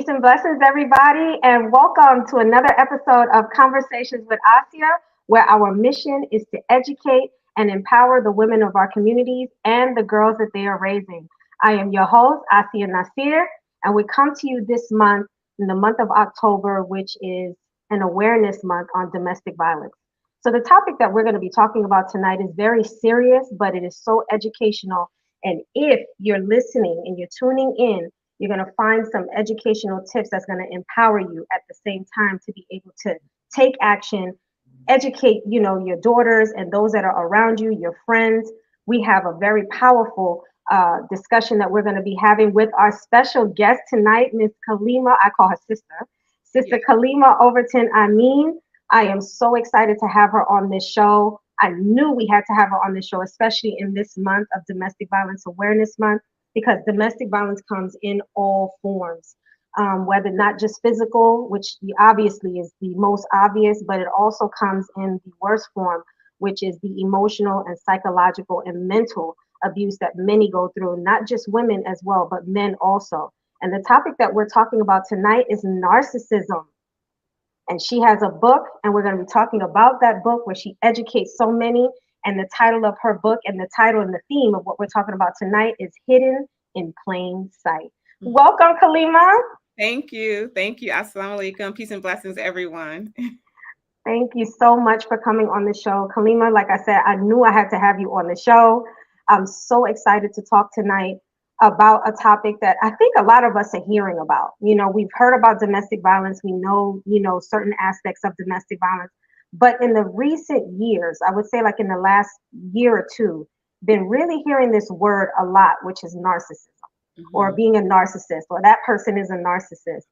Peace and blessings, everybody, and welcome to another episode of Conversations with Asiya, where our mission is to educate and empower the women of our communities and the girls that they are raising. I am your host, Asiya Nasir, and we come to you this month, in the month of October, which is an awareness month on domestic violence. So, the topic that we're going to be talking about tonight is very serious, but it is so educational. And if you're listening and you're tuning in, you're going to find some educational tips that's going to empower you at the same time to be able to take action, educate, your daughters and those that are around you, your friends. We have a very powerful discussion that we're going to be having with our special guest tonight, Miss Kaleema. I call her Sister Kaleema Overton Ameen. I am so excited to have her on this show. I knew we had to have her on this show, especially in this month of Domestic Violence Awareness Month, because domestic violence comes in all forms, whether not just physical, which obviously is the most obvious, but it also comes in the worst form, which is the emotional and psychological and mental abuse that many go through, not just women as well, but men also. And the topic that we're talking about tonight is narcissism. And she has a book, and we're going to be talking about that book where she educates so many. And the title of her book and the title and the theme of what we're talking about tonight is Hidden in Plain Sight. Welcome, Kaleema. Thank you. Thank you. Assalamu alaikum. Peace and blessings, everyone. Thank you so much for coming on the show. Kaleema, like I said, I knew I had to have you on the show. I'm so excited to talk tonight about a topic that I think a lot of us are hearing about. We've heard about domestic violence. We know, certain aspects of domestic violence. But in the recent years, I would say like in the last year or two, been really hearing this word a lot, which is narcissism, or being a narcissist, or that person is a narcissist.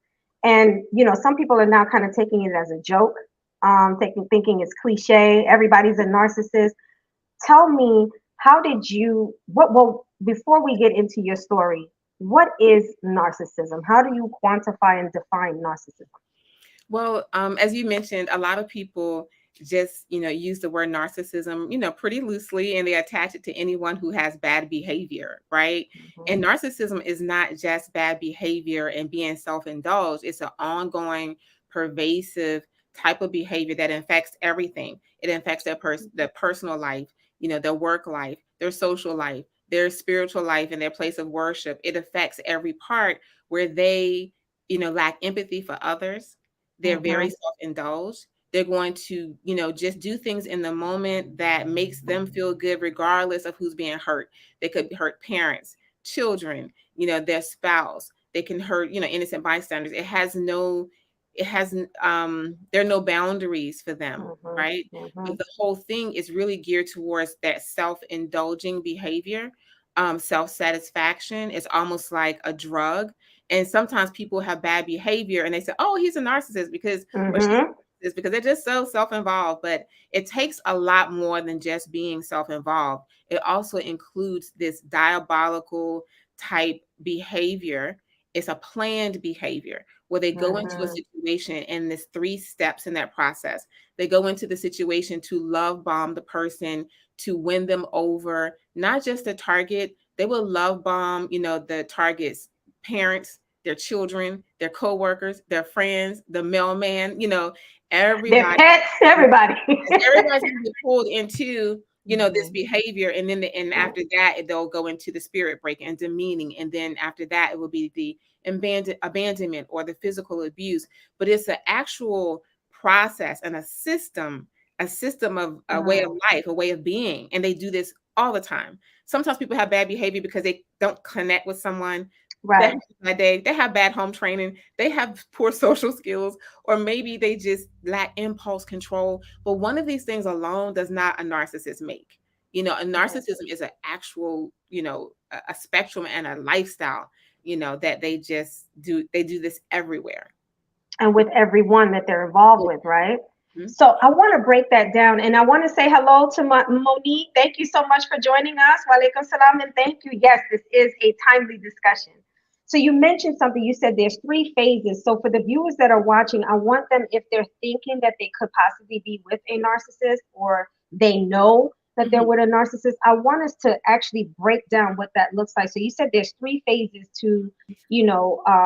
And, some people are now kind of taking it as a joke, thinking it's cliche. Everybody's a narcissist. Tell me, how did you, well, before we get into your story, what is narcissism? How do you quantify and define narcissism? Well, as you mentioned, a lot of people just, use the word narcissism, pretty loosely, and they attach it to anyone who has bad behavior, right? And narcissism is not just bad behavior and being self-indulged. It's an ongoing, pervasive type of behavior that infects everything. It infects their personal life, their work life, their social life, their spiritual life, and their place of worship. It affects every part where they, lack empathy for others. They're very self-indulged. They're going to, just do things in the moment that makes them feel good, regardless of who's being hurt. They could hurt parents, children, their spouse. They can hurt, innocent bystanders. There are no boundaries for them, right? But the whole thing is really geared towards that self-indulging behavior. Self-satisfaction is almost like a drug. And sometimes people have bad behavior and they say, oh, he's a narcissist because or she's a narcissist because they're just so self-involved. But it takes a lot more than just being self-involved. It also includes this diabolical type behavior. It's a planned behavior where they go into a situation, and there's 3 steps in that process. They go into the situation to love bomb the person, to win them over, not just the target. They will love bomb, the target's parents, their children, their coworkers, their friends, the mailman, everybody. Their pets, everybody. Everybody's going to be pulled into, this behavior. And then after that, they'll go into the spirit break and demeaning. And then after that, it will be the abandonment or the physical abuse. But it's an actual process and a system of a way of life, a way of being. And they do this all the time. Sometimes people have bad behavior because they don't connect with someone. Right. They have bad home training. They have poor social skills, or maybe they just lack impulse control. But one of these things alone does not a narcissist make. A narcissism is an actual, a spectrum and a lifestyle, that they just do. They do this everywhere. And with everyone that they're involved with, right? So I want to break that down, and I want to say hello to Monique. Thank you so much for joining us. Walaikum salam, and thank you. Yes, this is a timely discussion. So you mentioned something. You said there's 3 phases. So for the viewers that are watching, I want them, if they're thinking that they could possibly be with a narcissist, or they know that they're with a narcissist, I want us to actually break down what that looks like. So you said there's three phases to,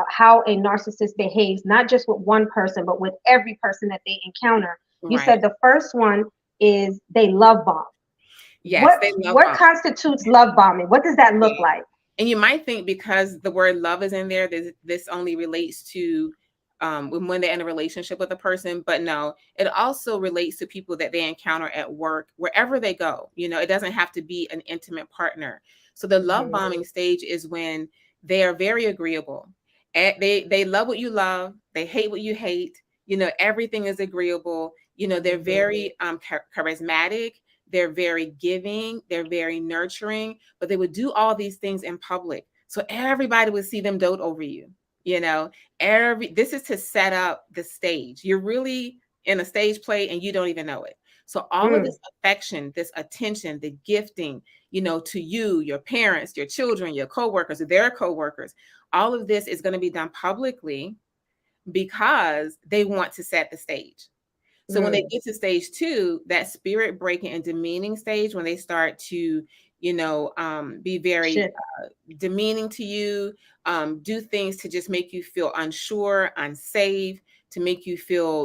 how a narcissist behaves, not just with one person, but with every person that they encounter. You Right. said the first one is they love bomb. Yes, they love What bomb. constitutes love bombing? What does that look like? And you might think because the word love is in there, this only relates to when they're in a relationship with a person, but no, it also relates to people that they encounter at work, wherever they go. It doesn't have to be an intimate partner. So the love bombing stage is when they are very agreeable. They love what you love. They hate what you hate. Everything is agreeable. They're very charismatic. They're very giving. They're very nurturing, but they would do all these things in public. So everybody would see them dote over you. This is to set up the stage. You're really in a stage play and you don't even know it. So all of this affection, this attention, the gifting, to you, your parents, your children, your coworkers, their coworkers, all of this is going to be done publicly because they want to set the stage. So when they get to stage 2, that spirit breaking and demeaning stage, when they start to, be very demeaning to you, do things to just make you feel unsure, unsafe, to make you feel,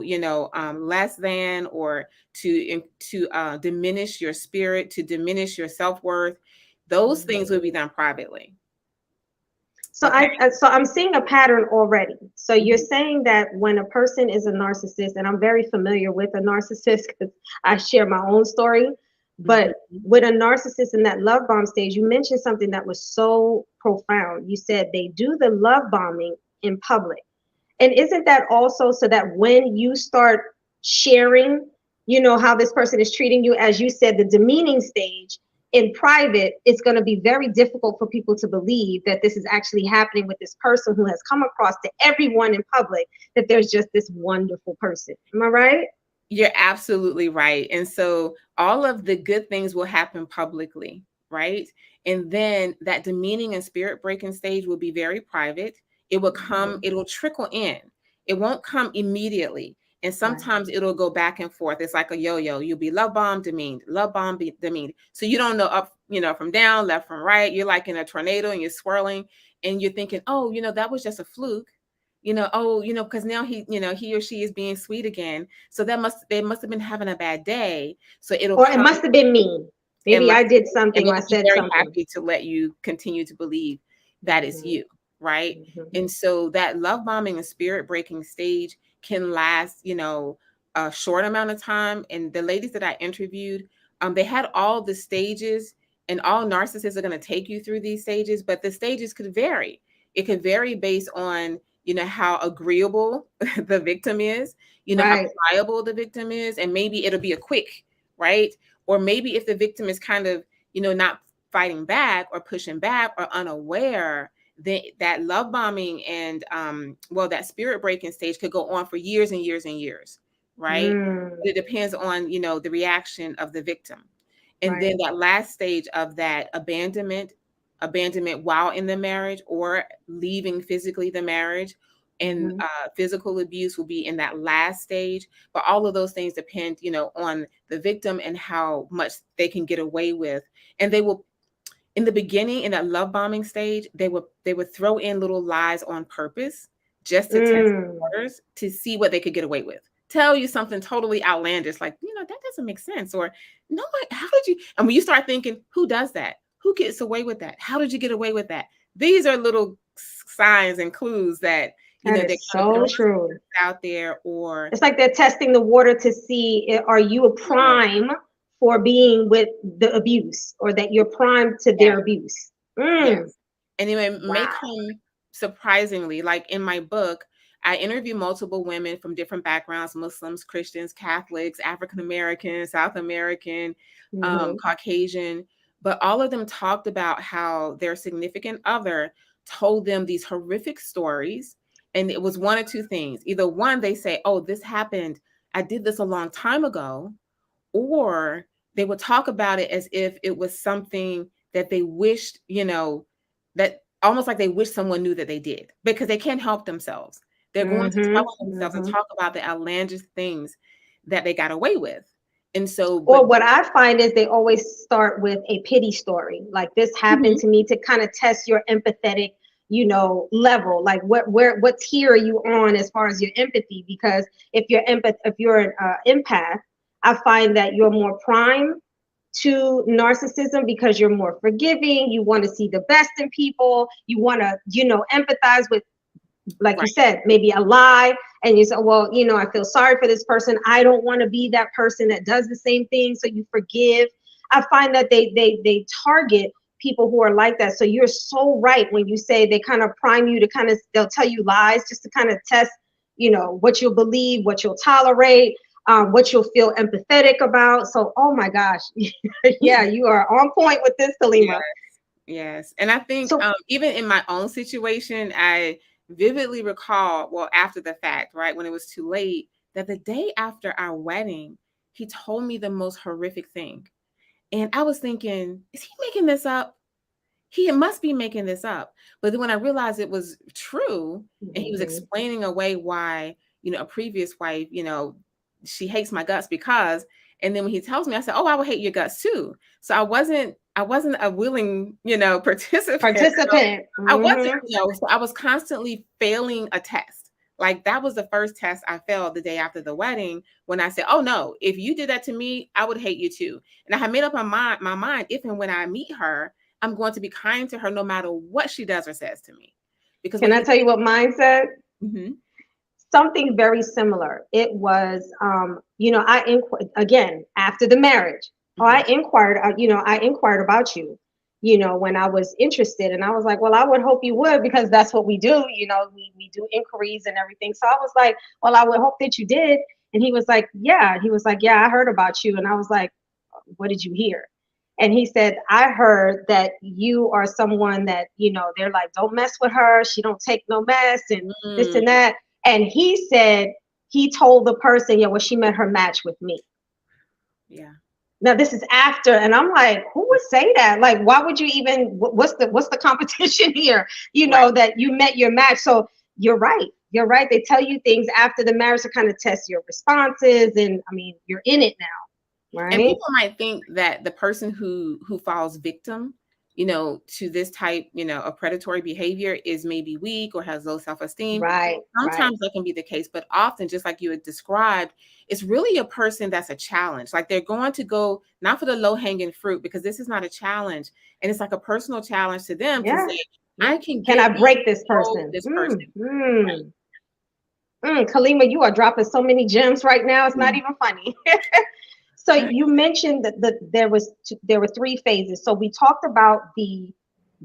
less than, or to diminish your spirit, to diminish your self-worth. Those things will be done privately. So I'm seeing a pattern already. So you're saying that when a person is a narcissist, and I'm very familiar with a narcissist because I share my own story, but with a narcissist in that love bomb stage, you mentioned something that was so profound. You said they do the love bombing in public. And isn't that also so that when you start sharing, how this person is treating you, as you said, the demeaning stage, in private, it's going to be very difficult for people to believe that this is actually happening with this person who has come across to everyone in public, that there's just this wonderful person. Am I right? You're absolutely right. And so all of the good things will happen publicly, right? And then that demeaning and spirit breaking stage will be very private. It will come, it will trickle in. It won't come immediately. And sometimes it'll go back and forth. It's like a yo-yo. You'll be love bombed, demeaned, love bombed, demeaned. So you don't know up, from down, left from right. You're like in a tornado and you're swirling and you're thinking, oh, that was just a fluke. Because now he or she is being sweet again. So they must have been having a bad day. So it must have been me. Maybe I did something or I said very something. Happy to let you continue to believe that it's you, right? And so that love bombing and spirit breaking stage can last, a short amount of time. And the ladies that I interviewed, they had all the stages, and all narcissists are going to take you through these stages, but the stages could vary. It could vary based on how agreeable the victim is, how pliable the victim is, and maybe it'll be a quick, right? Or maybe if the victim is kind of, not fighting back or pushing back or unaware, then that love bombing and that spirit breaking stage could go on for years and years and years, right? It depends on, the reaction of the victim. And then that last stage of that abandonment while in the marriage, or leaving physically the marriage, and physical abuse will be in that last stage. But all of those things depend, on the victim and how much they can get away with. And they will, in the beginning, in that love bombing stage, they would throw in little lies on purpose just to test the waters, to see what they could get away with. Tell you something totally outlandish, like, that doesn't make sense, or no, how did you? And when you start thinking, who does that? Who gets away with that? How did you get away with that? These are little signs and clues that they're so true out there. Or it's like they're testing the water to see, are you a prime for being with the abuse, or that you're primed to their abuse. Yes. And it may come surprisingly, like in my book, I interview multiple women from different backgrounds: Muslims, Christians, Catholics, African American, South American, Caucasian. But all of them talked about how their significant other told them these horrific stories. And it was one or two things. Either one, they say, oh, this happened, I did this a long time ago. Or they would talk about it as if it was something that they wished, that almost like they wish someone knew that they did, because they can't help themselves. They're going to tell themselves and talk about the outlandish things that they got away with. And so, Or but what I find is they always start with a pity story. Like, this happened to me, to kind of test your empathetic, level. Like, what tier are you on as far as your empathy? Because if you're an empath, I find that you're more prime to narcissism because you're more forgiving. You want to see the best in people. You want to, empathize with, like you right. said, maybe a lie, and you say, well, I feel sorry for this person. I don't want to be that person that does the same thing. So you forgive. I find that they target people who are like that. So you're so right when you say they kind of prime you to they'll tell you lies just to kind of test, what you'll believe, what you'll tolerate, what you'll feel empathetic about. So, oh my gosh, yeah, you are on point with this, Kaleema. Yes. And I think So, even in my own situation, I vividly recall, well, after the fact, right, when it was too late, that the day after our wedding, he told me the most horrific thing. And I was thinking, is he making this up? He must be making this up. But then when I realized it was true, and he was explaining away why, a previous wife, she hates my guts because, and then when he tells me, I said, oh, I would hate your guts too. So I wasn't a willing, participant. I wasn't, so I was constantly failing a test. Like, that was the first test I failed the day after the wedding, when I said, oh no, if you did that to me, I would hate you too. And I had made up my mind, if and when I meet her, I'm going to be kind to her no matter what she does or says to me. Because can I tell you what mine said? Mhm. Something very similar. It was, again, after the marriage, I inquired, I inquired about you, when I was interested. And I was like, well, I would hope you would, because that's what we do. We do inquiries and everything. So I was like, well, I would hope that you did. And he was like, yeah. He was like, yeah, I heard about you. And I was like, what did you hear? And he said, I heard that you are someone that, they're like, don't mess with her. She don't take no mess, and this and that. And he said, he told the person, yeah, well, she met her match with me. Yeah. Now this is after, and I'm like, who would say that? Like, why would you even? What's the competition here? Right. That you met your match. So you're right. You're right. They tell you things after the marriage to kind of test your responses, and I mean, you're in it now, And right? people might think that the person who falls victim, to this type, of predatory behavior is maybe weak or has low self-esteem. Right. Sometimes that can be the case, but often, just like you had described, it's really a person that's a challenge. Like, they're going to go not for the low-hanging fruit, because this is not a challenge. And it's like a personal challenge to them to Yeah. say, I can Can I get break this control of person? this person. Kaleema, you are dropping so many gems right now. It's not even funny. So you mentioned that there were three phases. So we talked about the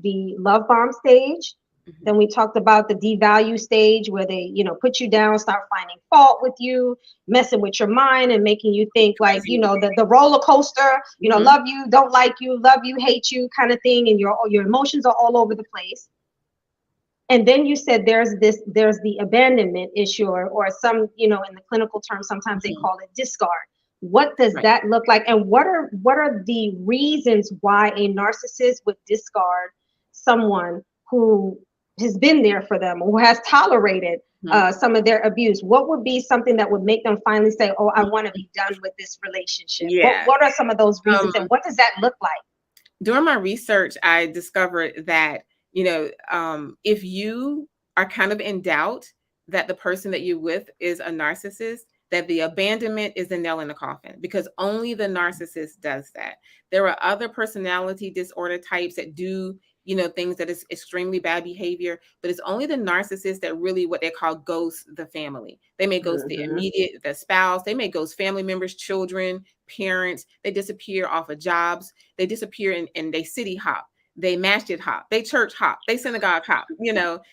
love bomb stage. Then we talked about the devalue stage, where they, put you down, start finding fault with you, messing with your mind and making you think like, the roller coaster, love you, don't like you, love you, hate you kind of thing. And your emotions are all over the place. And then you said there's the abandonment issue, or some, in the clinical term, sometimes they call it discard. What does that look like? And what are the reasons why a narcissist would discard someone who has been there for them, or who has tolerated some of their abuse? What would be something that would make them finally say, oh, I want to be done with this relationship? Yeah. What are some of those reasons, and what does that look like? During my research, I discovered that, if you are kind of in doubt that the person that you're with is a narcissist, that the abandonment is the nail in the coffin, because only the narcissist does that. There are other personality disorder types that do, things that is extremely bad behavior, but it's only the narcissist that really, what they call, ghosts the family. They may ghost the spouse, they may ghost family members, children, parents. They disappear off of jobs. They disappear and they city hop. They masjid hop, they church hop, they synagogue hop,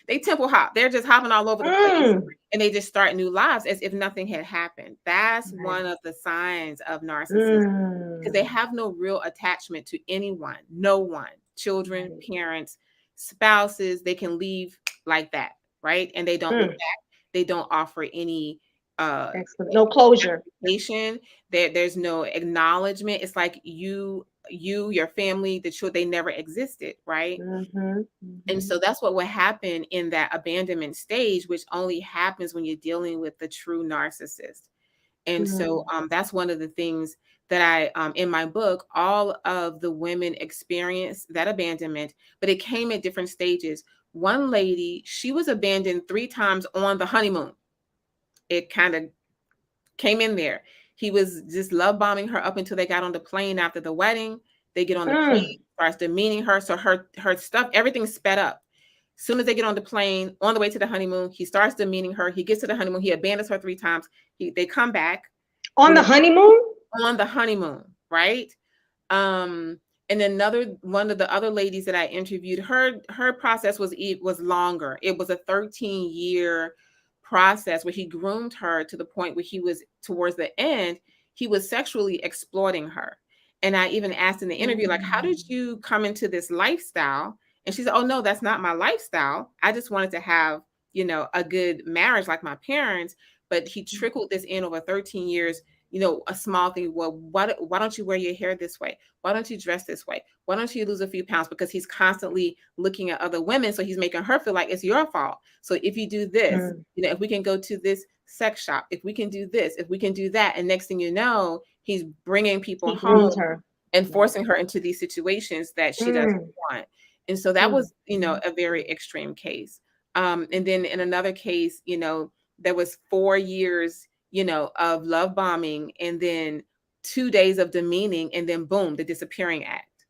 they temple hop. They're just hopping all over the place, and they just start new lives as if nothing had happened. That's one of the signs of narcissism, because they have no real attachment to anyone, no one, children, parents, spouses. They can leave like that, right? And they don't look back. They don't offer any no closure. There's no acknowledgement. It's like your family, the children, they never existed, right? And so that's what will happen in that abandonment stage, which only happens when you're dealing with the true narcissist. And so that's one of the things that I in my book, all of the women experienced that abandonment, but it came at different stages. One lady, she was abandoned 3 times on the honeymoon. It kind of came in there. He was just love bombing her up until they got on the plane after the wedding. They get on the plane, starts demeaning her. So her stuff, everything's sped up. As soon as they get on the plane, on the way to the honeymoon, he starts demeaning her. He gets to the honeymoon. He abandons her 3 times. They come back. On the honeymoon? On the honeymoon, right? And another one of the other ladies that I interviewed, her process was longer. It was a 13-year process where he groomed her to the point where he was towards the end, he was sexually exploiting her. And I even asked in the interview, like, how did you come into this lifestyle? And she said, oh no, that's not my lifestyle. I just wanted to have, a good marriage like my parents. But he trickled this in over 13 years. A small thing. Well, why don't you wear your hair this way? Why don't you dress this way? Why don't you lose a few pounds? Because he's constantly looking at other women. So he's making her feel like it's your fault. So if you do this, if we can go to this sex shop, if we can do this, if we can do that. And next thing you know, he's bringing people home and forcing her into these situations that she doesn't want. And so that was, a very extreme case. And then in another case, there was 4 years of love bombing, and then 2 days of demeaning, and then boom, the disappearing act.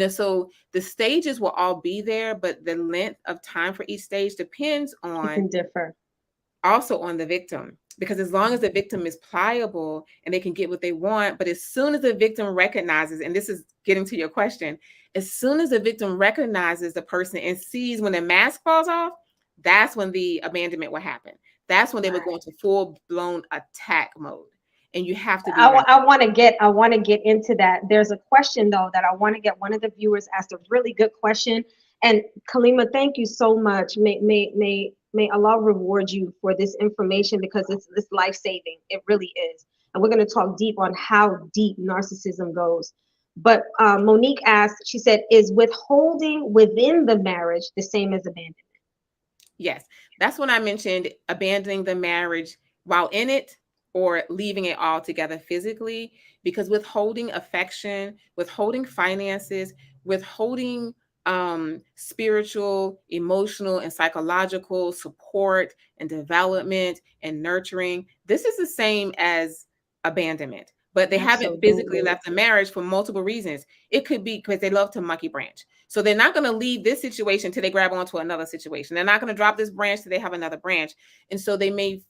So the stages will all be there, but the length of time for each stage depends on, it can differ. Also on the victim, because as long as the victim is pliable and they can get what they want, but as soon as the victim recognizes, and this is getting to your question, as soon as the victim recognizes the person and sees when the mask falls off, that's when the abandonment will happen. That's when they would go into full-blown attack mode. And you have to be I want to get into that. There's a question though that I want to get. One of the viewers asked a really good question. And Kaleema, thank you so much. May Allah reward you for this information, because it's life-saving. It really is. And we're going to talk deep on how deep narcissism goes. But Monique asked, she said, is withholding within the marriage the same as abandonment? Yes, that's when I mentioned abandoning the marriage while in it, or leaving it all together physically, because withholding affection, withholding finances, withholding spiritual, emotional, and psychological support and development and nurturing, this is the same as abandonment. But they haven't physically left the marriage for multiple reasons. It could be because they love to monkey branch. So they're not going to leave this situation till they grab onto another situation. They're not going to drop this branch till they have another branch. And so they may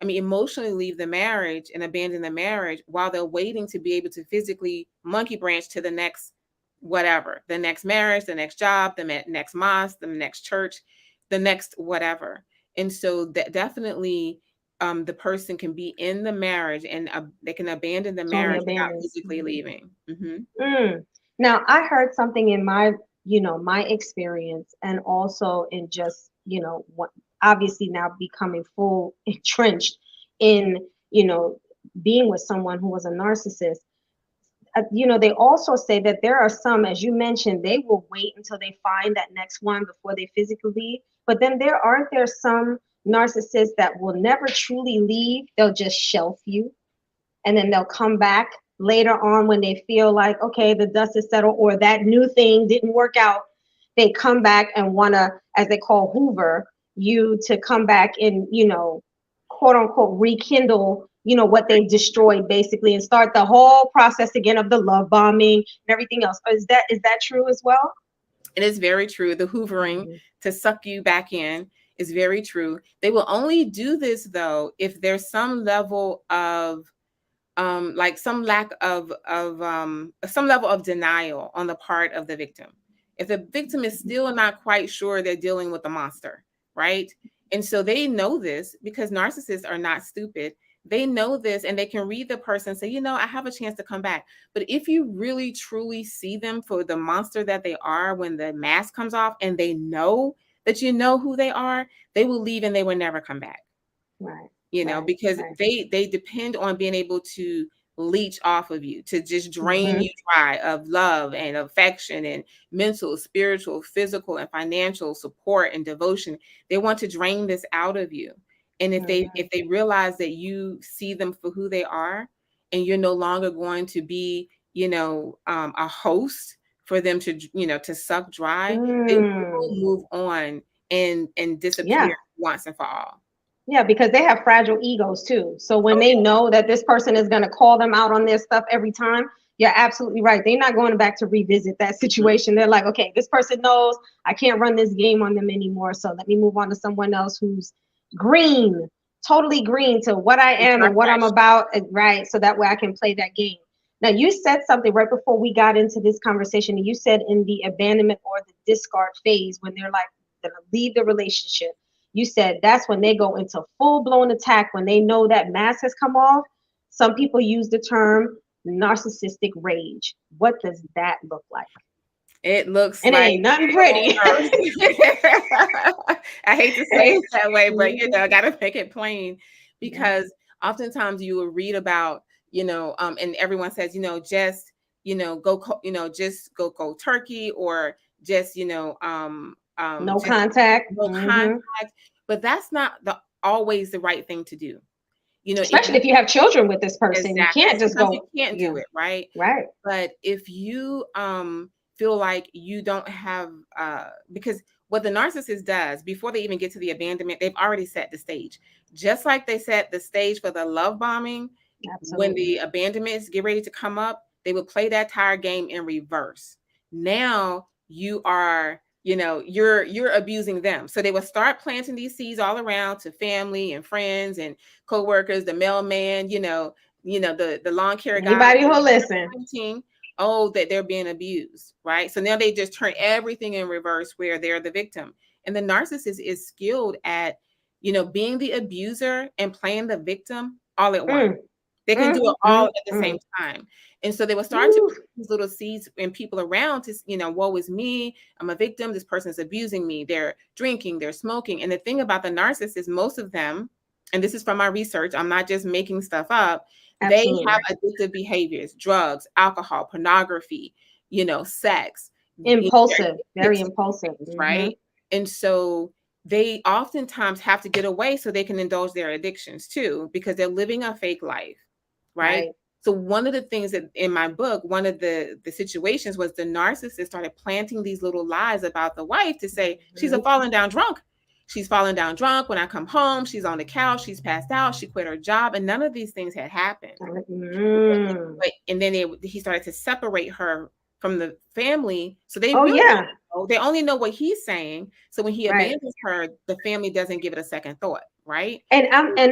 emotionally leave the marriage and abandon the marriage while they're waiting to be able to physically monkey branch to the next whatever, the next marriage, the next job, the next mosque, the next church, the next whatever. And so that definitely the person can be in the marriage and they can abandon the marriage without physically leaving. Now, I heard something in my experience, and also in just, obviously now becoming full entrenched in, being with someone who was a narcissist. They also say that there are some, as you mentioned, they will wait until they find that next one before they physically leave. But then aren't there some narcissists that will never truly leave? They'll just shelf you, and then they'll come back later on when they feel like, okay, the dust is settled, or that new thing didn't work out. They come back and want to, as they call, hoover you to come back and, quote unquote, rekindle, what they destroyed basically, and start the whole process again of the love bombing and everything else. Is that true as well? It is very true. The hoovering to suck you back in is very true. They will only do this though if there's some level of some level of denial on the part of the victim. If the victim is still not quite sure they're dealing with a monster, right? And so they know this, because narcissists are not stupid. They know this, and they can read the person and say, I have a chance to come back. But if you really truly see them for the monster that they are, when the mask comes off and they know that you know who they are, they will leave and they will never come back. Right. Because they depend on being able to leech off of you, to just drain you dry of love and affection and mental, spiritual, physical, and financial support and devotion. They want to drain this out of you. And if they realize that you see them for who they are, and you're no longer going to be, a host for them to, to suck dry, they will move on and disappear once and for all. Yeah, because they have fragile egos too. So when they know that this person is going to call them out on their stuff every time, you're absolutely right. They're not going back to revisit that situation. They're like, okay, this person knows I can't run this game on them anymore. So let me move on to someone else who's green, totally green to what I am and what I'm about. Right. So that way I can play that game. Now, you said something right before we got into this conversation. And you said in the abandonment or the discard phase, when they're like going to leave the relationship, you said that's when they go into full-blown attack, when they know that mask has come off. Some people use the term narcissistic rage. What does that look like? It looks and like it ain't nothing pretty. I hate to say it that way, but I gotta make it plain, because oftentimes you will read about, and everyone says, just, just go cold turkey, or just, no just contact. no contact. But that's not always the right thing to do. Especially if you have children with this person, exactly. You can't just go. You can't do it, right? Right. But if you feel like you don't have, because what the narcissist does before they even get to the abandonment, they've already set the stage. Just like they set the stage for the love bombing. Absolutely. When the abandonments get ready to come up, they would play that entire game in reverse. Now you are, you're abusing them. So they will start planting these seeds all around to family and friends and coworkers, the mailman, the lawn care guy. Anybody who'll listen. That they're being abused, right? So now they just turn everything in reverse, where they're the victim. And the narcissist is skilled at, being the abuser and playing the victim all at once. They can do it all at the same time. And so they will start to put these little seeds in people around to, woe is me. I'm a victim. This person is abusing me. They're drinking, they're smoking. And the thing about the narcissist, most of them, and this is from my research, I'm not just making stuff up. Absolutely. They have addictive behaviors, drugs, alcohol, pornography, sex. Impulsive, very impulsive. Right. And so they oftentimes have to get away so they can indulge their addictions too, because they're living a fake life. Right. So one of the things that in my book, one of the situations was the narcissist started planting these little lies about the wife to say, she's a fallen down drunk. She's fallen down drunk. When I come home, she's on the couch, she's passed out, she quit her job. And none of these things had happened. And then he started to separate her from the family. So they they only know what he's saying. So when he abandons her, the family doesn't give it a second thought. Right. And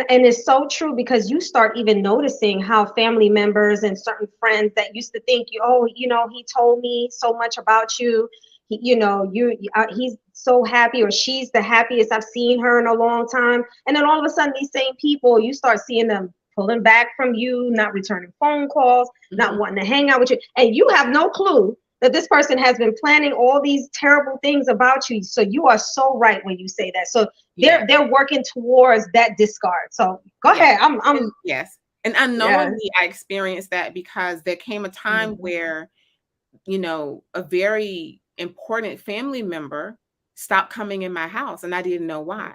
it's so true, because you start even noticing how family members and certain friends that used to think, he told me so much about you. He's so happy, or she's the happiest I've seen her in a long time. And then all of a sudden, these same people, you start seeing them pulling back from you, not returning phone calls, not wanting to hang out with you. And you have no clue that this person has been planning all these terrible things about you. So you are so right when you say that. So they're working towards that discard. So go ahead. Yes. And unknowingly, I experienced that, because there came a time where, a very important family member stopped coming in my house, and I didn't know why.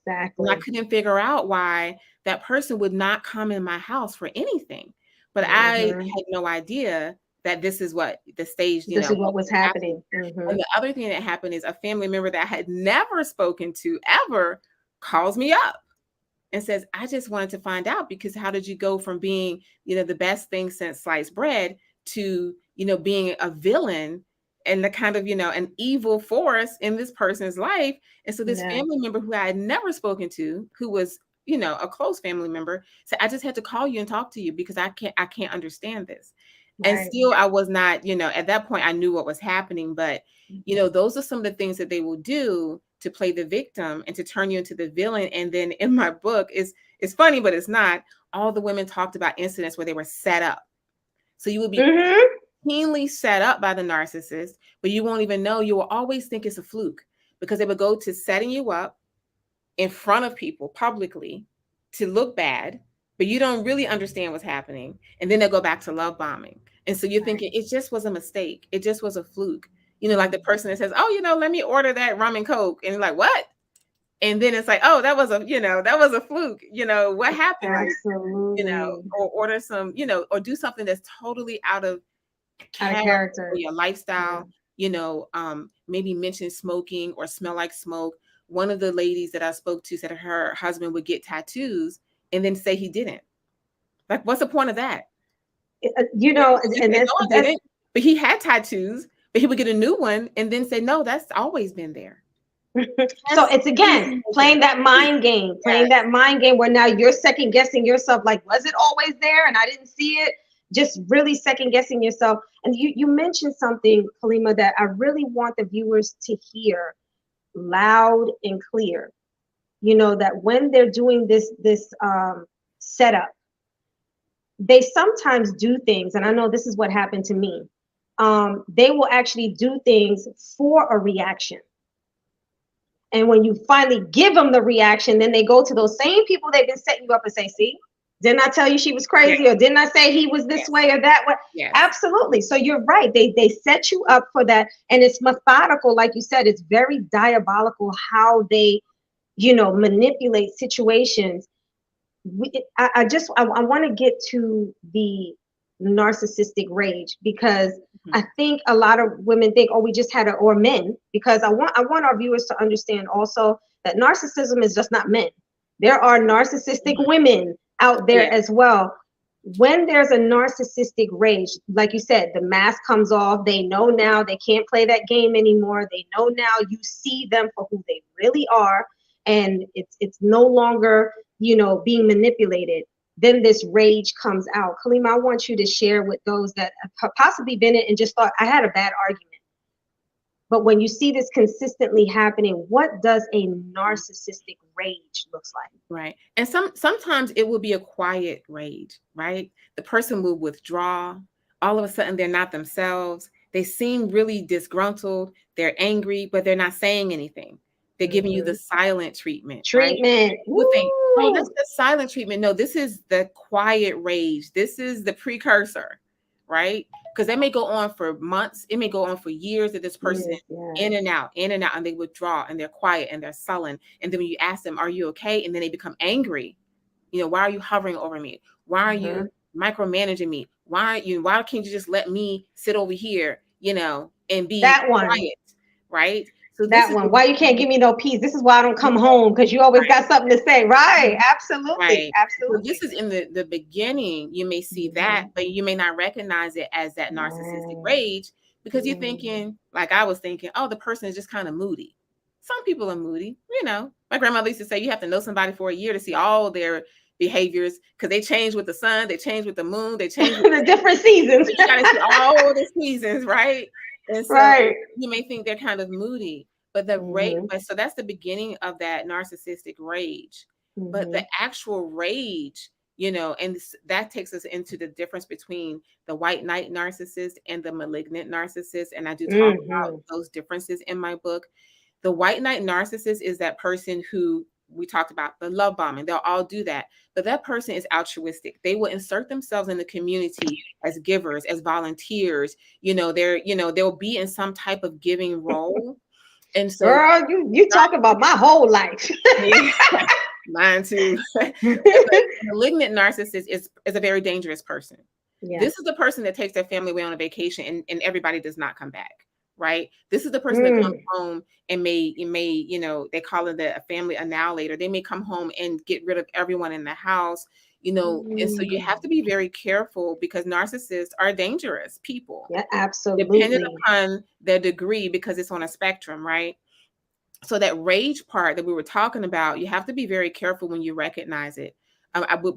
Exactly. And I couldn't figure out why that person would not come in my house for anything. But I had no idea that this is what the stage, this is what was happening. And the other thing that happened is a family member that I had never spoken to ever calls me up and says, I just wanted to find out, because how did you go from being, the best thing since sliced bread to, being a villain and the kind of, an evil force in this person's life. And so this family member who I had never spoken to, who was, a close family member, said, I just had to call you and talk to you, because I can't understand this. And still, I was not, at that point, I knew what was happening. But, those are some of the things that they will do to play the victim and to turn you into the villain. And then in my book, it's funny, but it's not. All the women talked about incidents where they were set up. So you would be keenly set up by the narcissist, but you won't even know. You will always think it's a fluke, because they would go to setting you up in front of people publicly to look bad, but you don't really understand what's happening. And then they'll go back to love bombing. And so you're thinking it just was a mistake. It just was a fluke. Like the person that says, oh, let me order that rum and Coke. And you're like, what? And then it's like, oh, that was a fluke. What happened? Like, Absolutely. or order some, or do something that's totally out of Out of character character. for your lifestyle. Maybe mention smoking or smell like smoke. One of the ladies that I spoke to said her husband would get tattoos and then say he didn't. Like, what's the point of that? And No, I that's didn't. But he had tattoos, but he would get a new one and then say, no, that's always been there. so it's again playing that mind game, where now you're second guessing yourself, like, was it always there and I didn't see it? Just really second guessing yourself. And you mentioned something, Kaleema, that I really want the viewers to hear loud and clear. That when they're doing this setup, they sometimes do things, and I know this is what happened to me. They will actually do things for a reaction. And when you finally give them the reaction, then they go to those same people they've been setting you up and say, see, didn't I tell you she was crazy? Or didn't I say he was this way or that way? Absolutely. So you're right. They set you up for that. And it's methodical. Like you said, it's very diabolical how they, manipulate situations. I want to get to the narcissistic rage, because I think a lot of women think, oh, we just had or men, because I want our viewers to understand also that narcissism is just not men. There are narcissistic women out there as well. When there's a narcissistic rage, like you said, the mask comes off. They know now they can't play that game anymore. They know now you see them for who they really are, and it's no longer being manipulated. Then this rage comes out. Kaleema, I want you to share with those that have possibly been in and just thought, I had a bad argument. But when you see this consistently happening, what does a narcissistic rage looks like? Right. And sometimes it will be a quiet rage, right? The person will withdraw. All of a sudden, they're not themselves. They seem really disgruntled. They're angry, but they're not saying anything. They're giving you the silent treatment. Right? You think, oh, that's the silent treatment. No, this is the quiet rage. This is the precursor, right? Because that may go on for months. It may go on for years that this person in and out, and they withdraw and they're quiet and they're sullen. And then when you ask them, are you okay? And then they become angry. Why are you hovering over me? Why are you micromanaging me? Why can't you just let me sit over here, and be quiet, right? So that one, why you can't give me no peace? This is why I don't come home, because you always got something to say. Right. Absolutely. Absolutely. So this is in the beginning. You may see that, but you may not recognize it as that narcissistic rage, because you're thinking, like I was thinking, oh, the person is just kind of moody. Some people are moody. My grandmother used to say, you have to know somebody for a year to see all their behaviors, because they change with the sun, they change with the moon, they change with the different seasons. You gotta see all the seasons, right? And so you may think they're kind of moody, but the rage, so that's the beginning of that narcissistic rage. But the actual rage, and that takes us into the difference between the white knight narcissist and the malignant narcissist. And I do talk about those differences in my book. The white knight narcissist is that person who we talked about, the love bombing. They'll all do that. But that person is altruistic. They will insert themselves in the community as givers, as volunteers. They'll be in some type of giving role. And so, girl, you talk about my whole life. Mine too. The malignant narcissist is a very dangerous person. This is the person that takes their family away on a vacation and everybody does not come back. Right. This is the person that comes home and may, they call it a family annihilator. They may come home and get rid of everyone in the house, and so you have to be very careful, because narcissists are dangerous people. Yeah, absolutely. Depending upon their degree, because it's on a spectrum, right? So that rage part that we were talking about, you have to be very careful when you recognize it.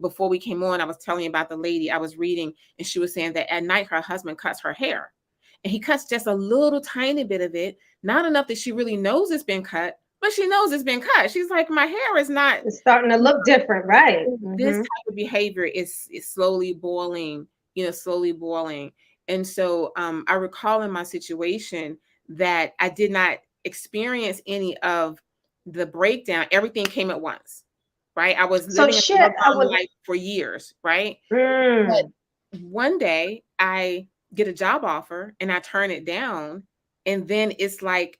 Before we came on, I was telling you about the lady I was reading, and she was saying that at night her husband cuts her hair. And he cuts just a little tiny bit of it, not enough that she really knows it's been cut, but she knows it's been cut. She's like, my hair is not. It's starting to look different, right? This type of behavior is slowly boiling, slowly boiling. And so I recall in my situation that I did not experience any of the breakdown. Everything came at once, right? I was living a life for years, right? But one day I get a job offer and I turn it down, and then it's like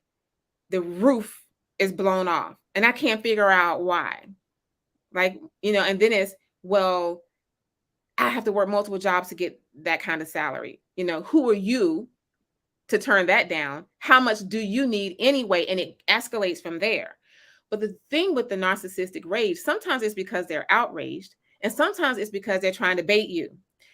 the roof is blown off and I can't figure out why. Like, and then it's, well, I have to work multiple jobs to get that kind of salary. Who are you to turn that down? How much do you need anyway? And it escalates from there. But the thing with the narcissistic rage, sometimes it's because they're outraged, and sometimes it's because they're trying to bait you.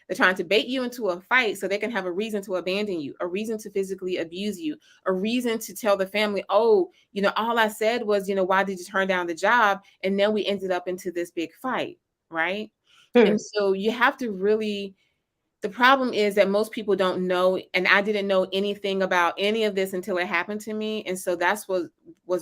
They're trying to bait you into a fight so they can have a reason to abandon you, a reason to physically abuse you, a reason to tell the family, oh, all I said was, why did you turn down the job? And then we ended up into this big fight, right? And so you have to really, the problem is that most people don't know, and I didn't know anything about any of this until it happened to me. And so that's was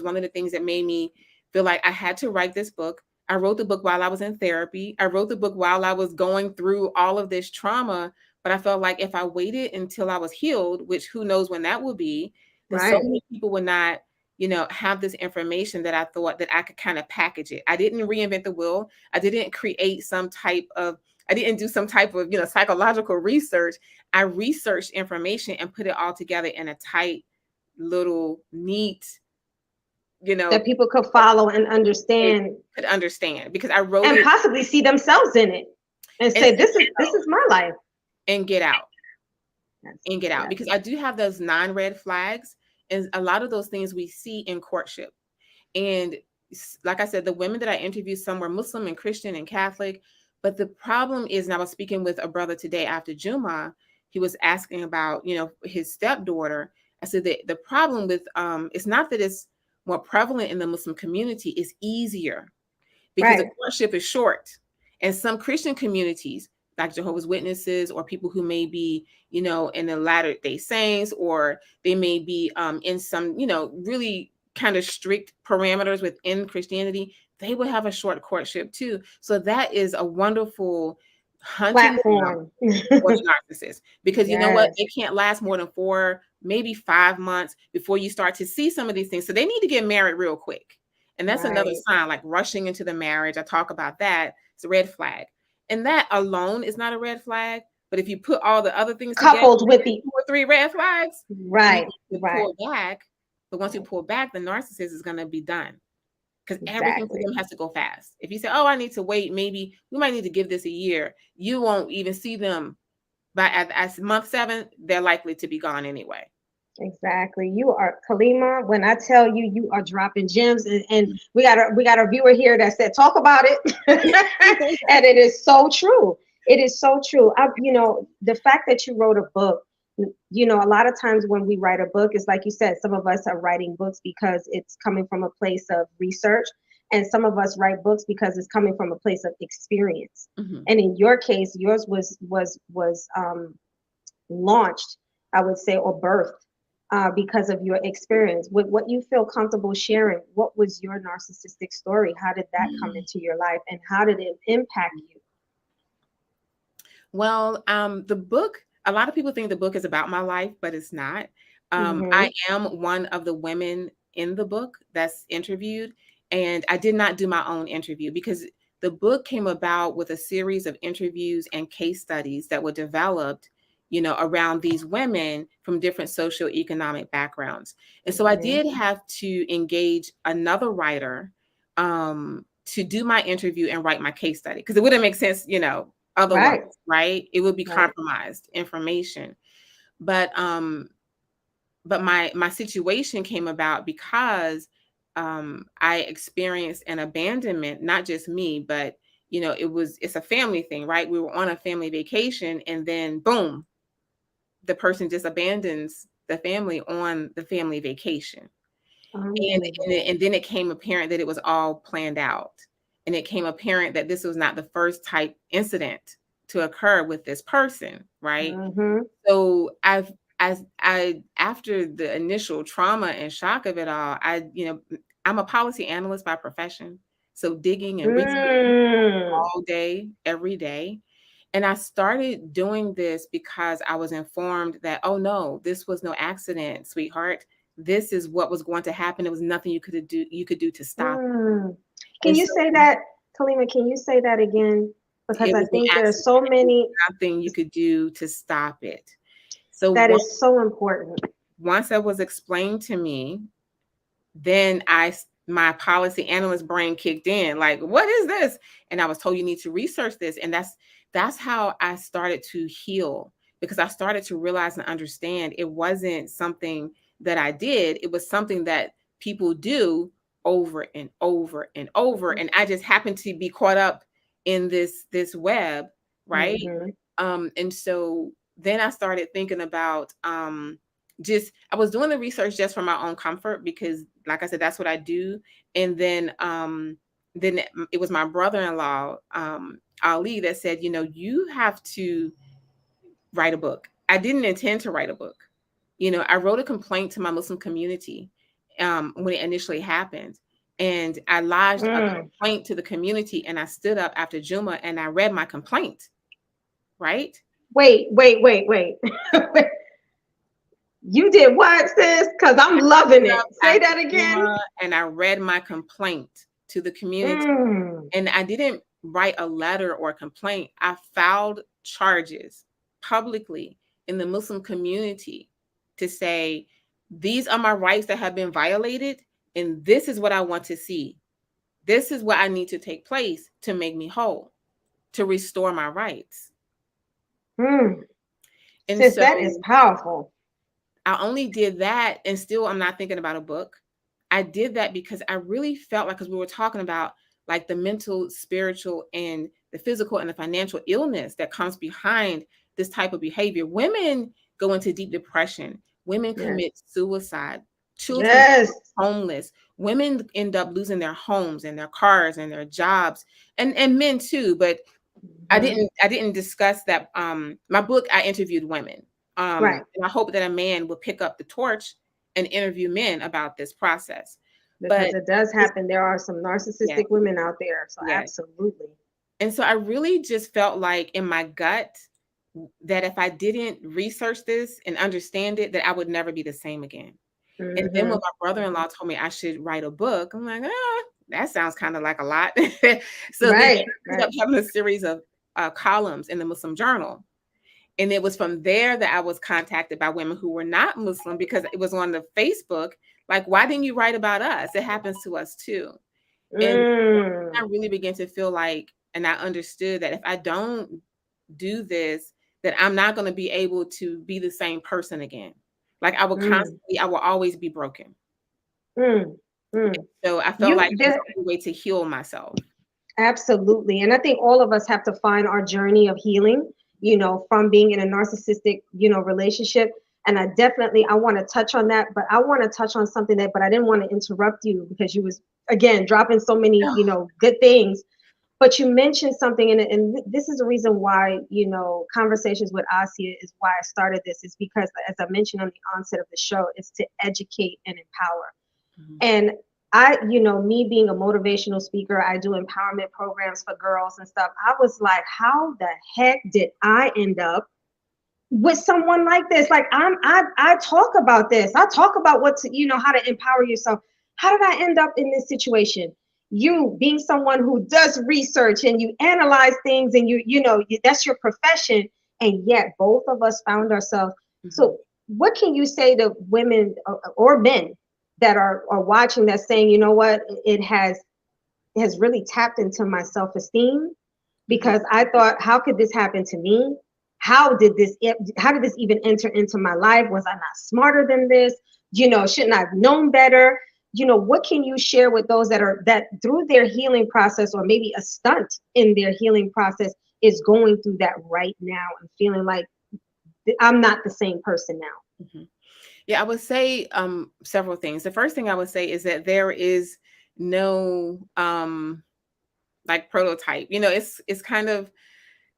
one of the things that made me feel like I had to write this book. I wrote the book while I was in therapy. I wrote the book while I was going through all of this trauma. But I felt like if I waited until I was healed, which who knows when that will be, that so many people would not, have this information, that I thought that I could kind of package it. I didn't reinvent the wheel. I didn't create I didn't do some type of, psychological research. I researched information and put it all together in a tight, little, neat, that people could follow and understand. Could understand, because I wrote and it, possibly see themselves in it and say, this is my life. And get out. Because I do have those 9 red flags, and a lot of those things we see in courtship. And like I said, the women that I interviewed, some were Muslim and Christian and Catholic. But the problem is, and I was speaking with a brother today after Juma, he was asking about, his stepdaughter. I said that the problem with, it's not that it's more prevalent in the Muslim community, it's easier because the courtship is short. And some Christian communities, like Jehovah's Witnesses, or people who may be, in the Latter-day Saints, or they may be in some, really kind of strict parameters within Christianity, they would have a short courtship too. So that is a wonderful hunting platform for the narcissist, because you know what? They can't last more than 4, maybe 5 months before you start to see some of these things. So they need to get married real quick. And that's another sign, like rushing into the marriage. I talk about that. It's a red flag. And that alone is not a red flag. But if you put all the other things coupled with the 2 or 3 red flags, pull back. But once you pull back, the narcissist is going to be done. Because everything for them has to go fast. If you say, oh, I need to wait, maybe we might need to give this a year, you won't even see them by at month 7, they're likely to be gone anyway. Exactly. You are, Kaleema, when I tell you, you are dropping gems, and we got a viewer here that said, talk about it. And it is so true. It is so true. The fact that you wrote a book, a lot of times when we write a book, it's like you said, some of us are writing books because it's coming from a place of research, and some of us write books because it's coming from a place of experience. And in your case, yours was launched, I would say, or birthed because of your experience. With what you feel comfortable sharing, what was your narcissistic story? How did that come into your life, and how did it impact you? Well, the book, a lot of people think the book is about my life, but it's not. I am one of the women in the book that's interviewed, and I did not do my own interview, because the book came about with a series of interviews and case studies that were developed, around these women from different socioeconomic backgrounds. And so I did have to engage another writer to do my interview and write my case study, because it wouldn't make sense, otherwise, right? It would be compromised information. But my situation came about because I experienced an abandonment, not just me, but it's a family thing, right? We were on a family vacation, and then boom, the person just abandons the family on the family vacation. And then it came apparent that it was all planned out. And it came apparent that this was not the first type incident to occur with this person, right? So I after the initial trauma and shock of it all, I'm a policy analyst by profession. So digging and researching all day, every day. And I started doing this because I was informed that, oh no, this was no accident, sweetheart. This is what was going to happen. There was nothing you could do to stop it. Can you say that, Kaleema? Can you say that again? Because I think there are so many. Nothing you could do to stop it. So that is so important. Once that was explained to me, then I my policy analyst brain kicked in, like, what is this? And I was told, you need to research this. And that's how I started to heal, because I started to realize and understand it wasn't something that I did. It was something that people do over and over and over. And I just happened to be caught up in this web, right? And so then I started thinking about I was doing the research just for my own comfort, because like I said, that's what I do. And then it was my brother-in-law, Ali, that said, you have to write a book. I didn't intend to write a book. I wrote a complaint to my Muslim community when it initially happened. And I lodged a complaint to the community, and I stood up after Juma and I read my complaint. Right? Wait. You did what, sis? Because I'm loving it. Say that again. And I read my complaint to the community. And I didn't write a letter or a complaint. I filed charges publicly in the Muslim community to say, these are my rights that have been violated, and this is what I want to see. This is what I need to take place to make me whole, to restore my rights. And sis, so that is powerful. I only did that, and still I'm not thinking about a book. I did that because I really felt like, because we were talking about like the mental, spiritual, and the physical and the financial illness that comes behind this type of behavior. Women go into deep depression. Women commit suicide. Children are homeless. Women end up losing their homes and their cars and their jobs, and men too. But I didn't discuss that. My book, I interviewed women. And I hope that a man will pick up the torch and interview men about this process. Because it does happen. There are some narcissistic women out there. So absolutely. And so I really just felt like in my gut that if I didn't research this and understand it, that I would never be the same again. And then when my brother-in-law told me I should write a book, I'm like, that sounds kind of like a lot. So then I ended up having a series of columns in the Muslim Journal. And it was from there that I was contacted by women who were not Muslim, because it was on the Facebook, like, why didn't you write about us? It happens to us too. And I really began to feel like, and I understood that if I don't do this, that I'm not going to be able to be the same person again. Like I will always be broken. So I felt like there's a way to heal myself. Absolutely. And I think all of us have to find our journey of healing, from being in a narcissistic, relationship. And I want to touch on that, but I want to touch on something but I didn't want to interrupt you, because you was, again, dropping so many, good things. But you mentioned something, and this is the reason why, Conversations with Asiya is why I started this, is because, as I mentioned on the onset of the show, it's to educate and empower. And I, me being a motivational speaker, I do empowerment programs for girls and stuff. I was like, how the heck did I end up with someone like this? Like I talk about this. I talk about how to empower yourself. How did I end up in this situation? You being someone who does research and you analyze things, and that's your profession. And yet both of us found ourselves. So what can you say to women or men that are watching, that saying, you know what, it has really tapped into my self-esteem, because I thought, how could this happen to me? How did this even enter into my life? Was I not smarter than this? Shouldn't I have known better? What can you share with those that through their healing process, or maybe a stunt in their healing process, is going through that right now and feeling like, I'm not the same person now? Yeah, I would say several things. The first thing I would say is that there is no like prototype. It's kind of,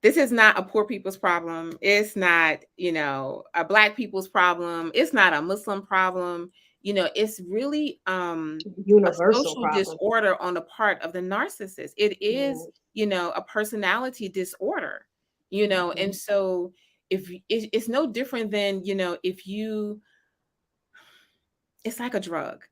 this is not a poor people's problem. It's not, a Black people's problem. It's not a Muslim problem. It's really universal a social problem. disorder on the part of the narcissist. It is, a personality disorder, and so if it's no different than, if you, it's like a drug,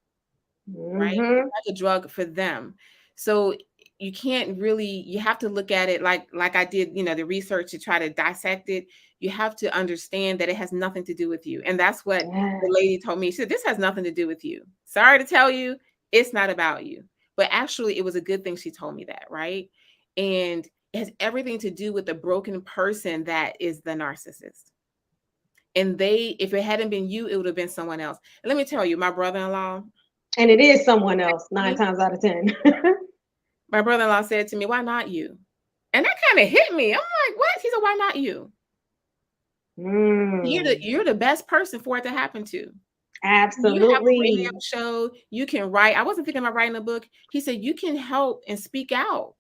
right? It's like a drug for them. So you can't really, you have to look at it like I did, the research to try to dissect it. You have to understand that it has nothing to do with you. And that's what the lady told me. She said, this has nothing to do with you. Sorry to tell you, It's not about you. But actually, it was a good thing she told me that, right? And it has everything to do with the broken person that is the narcissist. And if it hadn't been you, it would have been someone else. And let me tell you, my brother-in-law. And it is someone else 9 times out of 10. My brother-in-law said to me, "Why not you?" And that kind of hit me. I'm like, what? He said, "Why not you?" You're the best person for it to happen to. Absolutely. You have a radio show. You can write. I wasn't thinking about writing a book. He said, "You can help and speak out."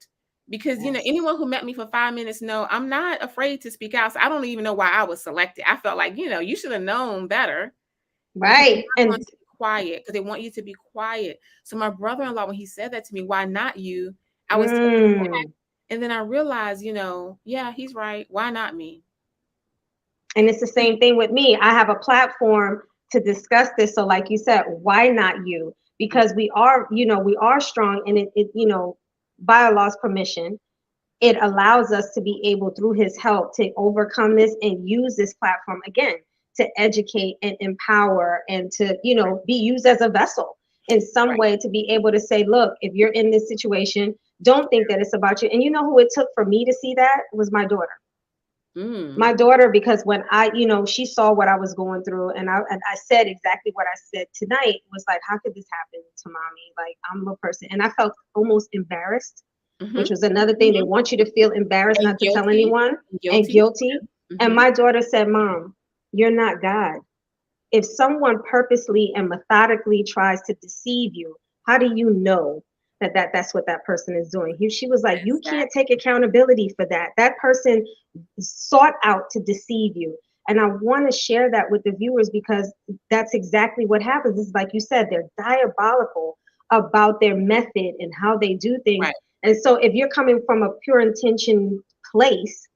Because, you know, anyone who met me for 5 minutes know I'm not afraid to speak out. So I don't even know why I was selected. I felt like, you know, you should have known better. Right. And to be quiet, because they want you to be quiet. So my brother-in-law, when he said that to me, "Why not you?" I was taken back. And then I realized, you know, yeah, he's right. Why not me? And it's the same thing with me. I have a platform to discuss this. So like you said, why not you? Because we are, you know, we are strong, and it you know, by Allah's permission, it allows us to be able, through his help, to overcome this and use this platform again to educate and empower, and to, you know, be used as a vessel in some way to be able to say, look, if you're in this situation, don't think that it's about you. And you know who it took for me to see that? It was my daughter. My daughter, because when you know, she saw what I was going through, and I said exactly what I said tonight, was like, how could this happen to mommy? Like, I'm a person. And I felt almost embarrassed, which was another thing. They want you to feel embarrassed, and not to tell anyone, and guilty. And my daughter said, "Mom, you're not God. If someone purposely and methodically tries to deceive you, how do you know that's what that person is doing?" She was like, "You can't take accountability for that. That person sought out to deceive you." And I want to share that with the viewers, because that's exactly what happens. It's like you said, they're diabolical about their method and how they do things. And so if you're coming from a pure intention place,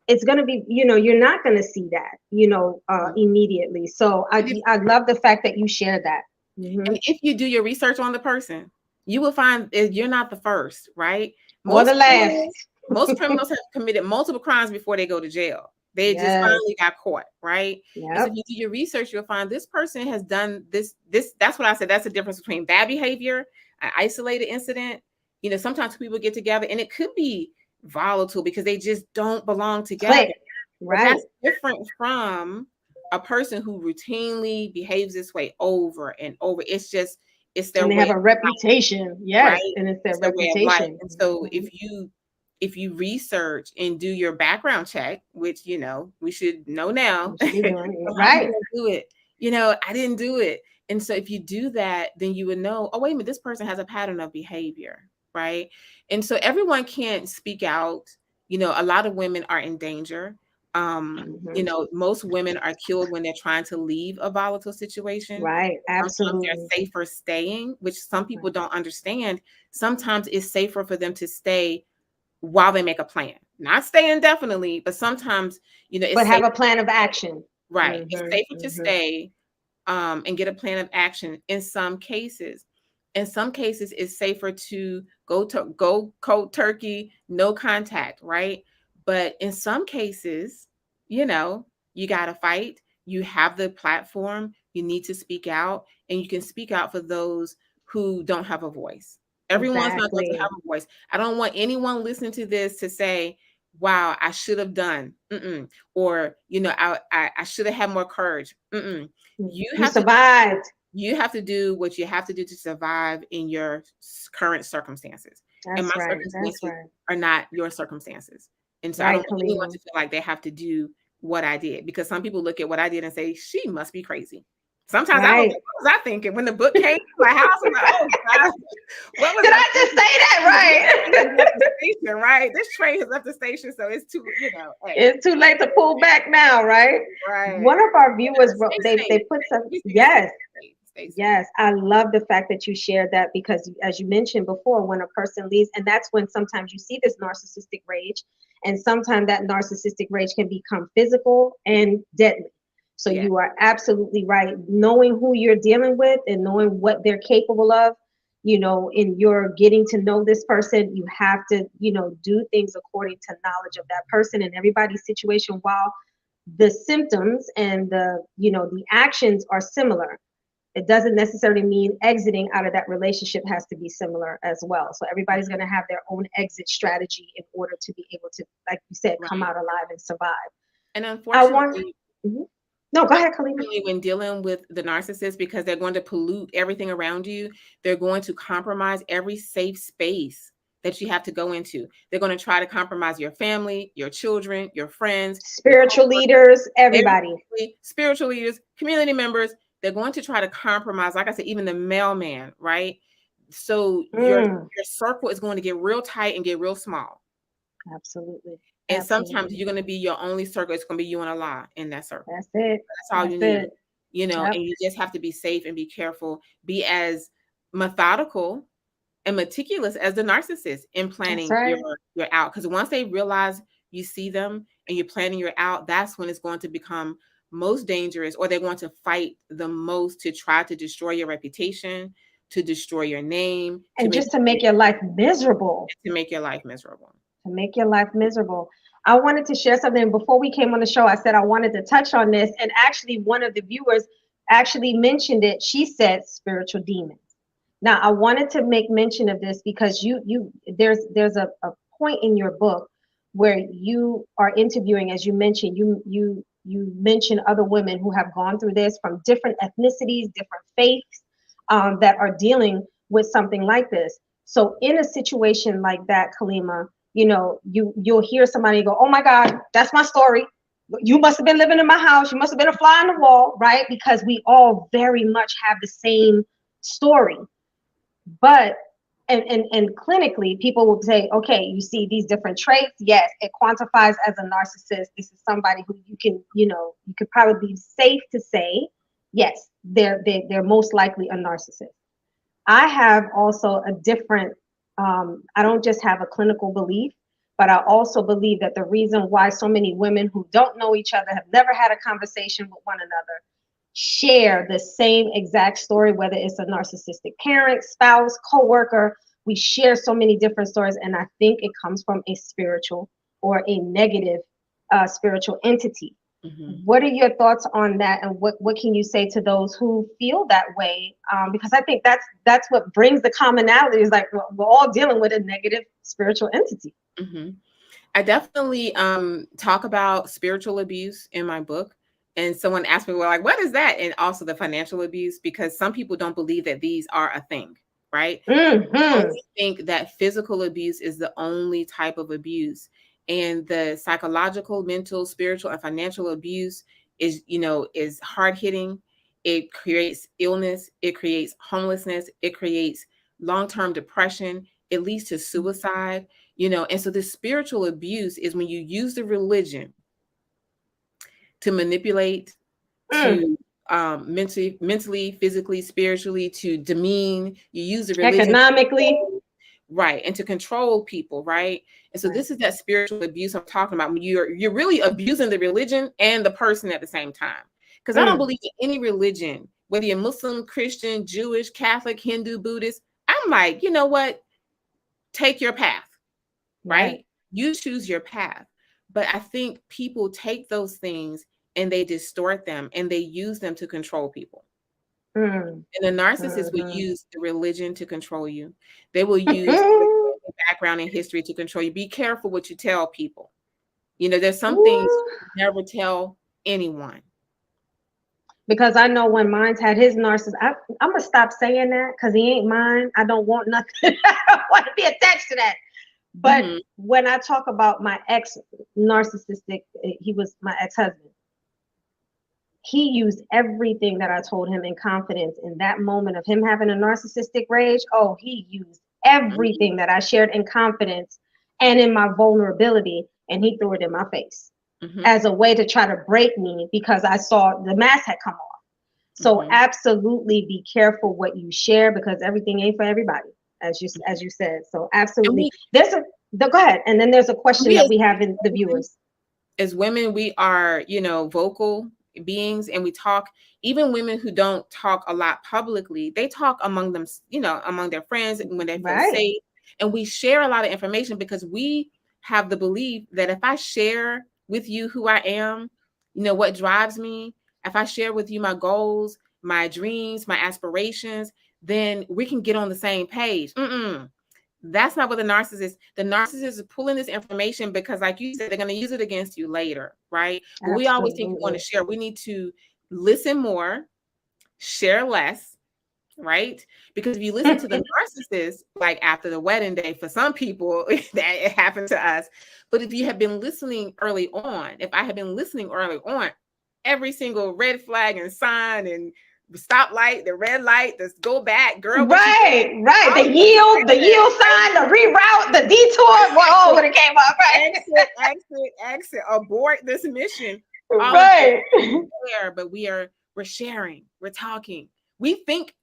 it's going to be, you know, you're not going to see that, you know, immediately. So I love the fact that you shared that. And if you do your research on the person, you will find you're not the first, right? Or the last. Most criminals have committed multiple crimes before they go to jail. They just finally got caught, right? And so if you do your research, you'll find this person has done this. That's what I said. That's the difference between bad behavior, an isolated incident. You know, sometimes people get together and it could be volatile because they just don't belong together. Right. But that's different from a person who routinely behaves this way over and over. It's their and they way have a reputation. life, yes, right? And it's their reputation. Way of life. And so if you research and do your background check, which, you know, we should know now, right? Do it. You know, I didn't do it. And so if you do that, then you would know, oh, wait a minute, this person has a pattern of behavior, right? And so everyone can't speak out. You know, a lot of women are in danger. You know, most women are killed when they're trying to leave a volatile situation. Right. Absolutely. Sometimes they're safer staying, which some people don't understand. Sometimes it's safer for them to stay while they make a plan, not stay indefinitely, but sometimes, you know, it's have a plan of action. Right. It's safer to stay and get a plan of action in some cases. In some cases, it's safer to go cold turkey, no contact, right? But in some cases, you know, you got to fight. You have the platform. You need to speak out, and you can speak out for those who don't have a voice. Everyone's not going to have a voice. I don't want anyone listening to this to say, "Wow, I should have done," or, you know, I should have had more courage. You have survived. You have to do what you have to do to survive in your current circumstances. That's and my circumstances are not your circumstances. And so I don't want anyone to feel like they have to do what I did, because some people look at what I did and say, she must be crazy. Sometimes I don't know what was I thinking when the book came to my house. I'm like, oh God, what was did I just say that right? Right. This train has left the station, so it's too, you know, it's too late to pull back now, right? Right. One of our viewers wrote, they put some Yes, I love the fact that you shared that, because as you mentioned before, when a person leaves, and that's when sometimes you see this narcissistic rage, and sometimes that narcissistic rage can become physical and deadly. So you are absolutely right. Knowing who you're dealing with and knowing what they're capable of, you know, in your getting to know this person, you have to, you know, do things according to knowledge of that person and everybody's situation. While the symptoms and the, you know, the actions are similar, It doesn't necessarily mean exiting out of that relationship has to be similar as well. So everybody's going to have their own exit strategy in order to be able to, like you said, come out alive and survive. And I want. unfortunately, No, go ahead, Kaleema. When dealing with the narcissist, because they're going to pollute everything around you, they're going to compromise every safe space that you have to go into. They're going to try to compromise your family, your children, your friends, spiritual leaders, everybody. Spiritual leaders, community members. They're going to try to compromise, like I said, even the mailman, right? So your circle is going to get real tight and get real small. Absolutely. And sometimes you're going to be your only circle. It's going to be you and Allah in that circle. That's it. That's all you need. You know, and you just have to be safe and be careful. Be as methodical and meticulous as the narcissist in planning your out. Because once they realize you see them and you're planning your out, that's when it's going to become most dangerous, or they're going to fight the most to try to destroy your reputation, to destroy your name, and just to make your life miserable. To make your life miserable. To make your life miserable. I wanted to share something before we came on the show. I said I wanted to touch on this, and actually one of the viewers actually mentioned it. She said spiritual demons. Now I wanted to make mention of this because there's a point in your book where you are interviewing, as you mentioned, you mention other women who have gone through this from different ethnicities, different faiths, that are dealing with something like this. So in a situation like that, Kaleema, you know, you'll hear somebody go, "Oh my God, that's my story. You must have been living in my house. You must have been a fly on the wall," right? Because we all very much have the same story. But and clinically, people will say, "Okay, you see these different traits. Yes, it quantifies as a narcissist. This is somebody who you can, you could probably be safe to say, yes, they're most likely a narcissist." I have also a different. I don't just have a clinical belief, but I also believe that the reason why so many women who don't know each other, have never had a conversation with one another, share the same exact story, whether it's a narcissistic parent, spouse, coworker. We share so many different stories, and I think it comes from a spiritual or a negative spiritual entity. Mm-hmm. What are your thoughts on that, and what can you say to those who feel that way? Because I think that's what brings the commonality, is like we're all dealing with a negative spiritual entity. Mm-hmm. I definitely talk about spiritual abuse in my book. And someone asked me, well, like, what is that? And also the financial abuse, because some people don't believe that these are a thing, right? Mm-hmm. We think that physical abuse is the only type of abuse. And the psychological, mental, spiritual, and financial abuse is hard hitting. It creates illness. It creates homelessness. It creates long-term depression. It leads to suicide, And so this spiritual abuse is when you use the religion to manipulate, to mentally, physically, spiritually, to demean. You use the religion economically, right, and to control people, right? And so this is that spiritual abuse I'm talking about, when you're really abusing the religion and the person at the same time. Because I don't believe in any religion, whether you're Muslim, Christian, Jewish, Catholic, Hindu, Buddhist. I'm like, you know what? Take your path, right? You choose your path. But I think people take those things and they distort them and they use them to control people. And the narcissist will use the religion to control you. They will use background and history to control you. Be careful what you tell people. There's some things you never tell anyone. Because I know when mine's had his narcissist, I'm going to stop saying that because he ain't mine. I don't want nothing. I don't want to be attached to that. But when I talk about my ex narcissistic, he was my ex-husband. He used everything that I told him in confidence. In that moment of him having a narcissistic rage, he used everything that I shared in confidence and in my vulnerability, and he threw it in my face as a way to try to break me, because I saw the mask had come off. So absolutely be careful what you share, because everything ain't for everybody, as you said. So absolutely. Go ahead. And then there's a question that we have in the viewers. As women, we are, vocal beings, and we talk. Even women who don't talk a lot publicly, they talk among them, among their friends when they feel safe. And we share a lot of information because we have the belief that if I share with you who I am, what drives me, if I share with you my goals, my dreams, my aspirations, then we can get on the same page. That's not what the narcissist is pulling this information because, like you said, they're going to use it against you later, right? But we always think we want to share. We need to listen more, share less, right? Because if you listen to the narcissist, like after the wedding day, for some people, that it happened to us. But if you have been listening early on, if I had been listening early on, every single red flag and sign and stoplight, the red light, the go back, girl. Right. The yield sign, the reroute, the detour. Well, when it came up, right? Exit, abort this mission. Right. But we're sharing, we're talking. We think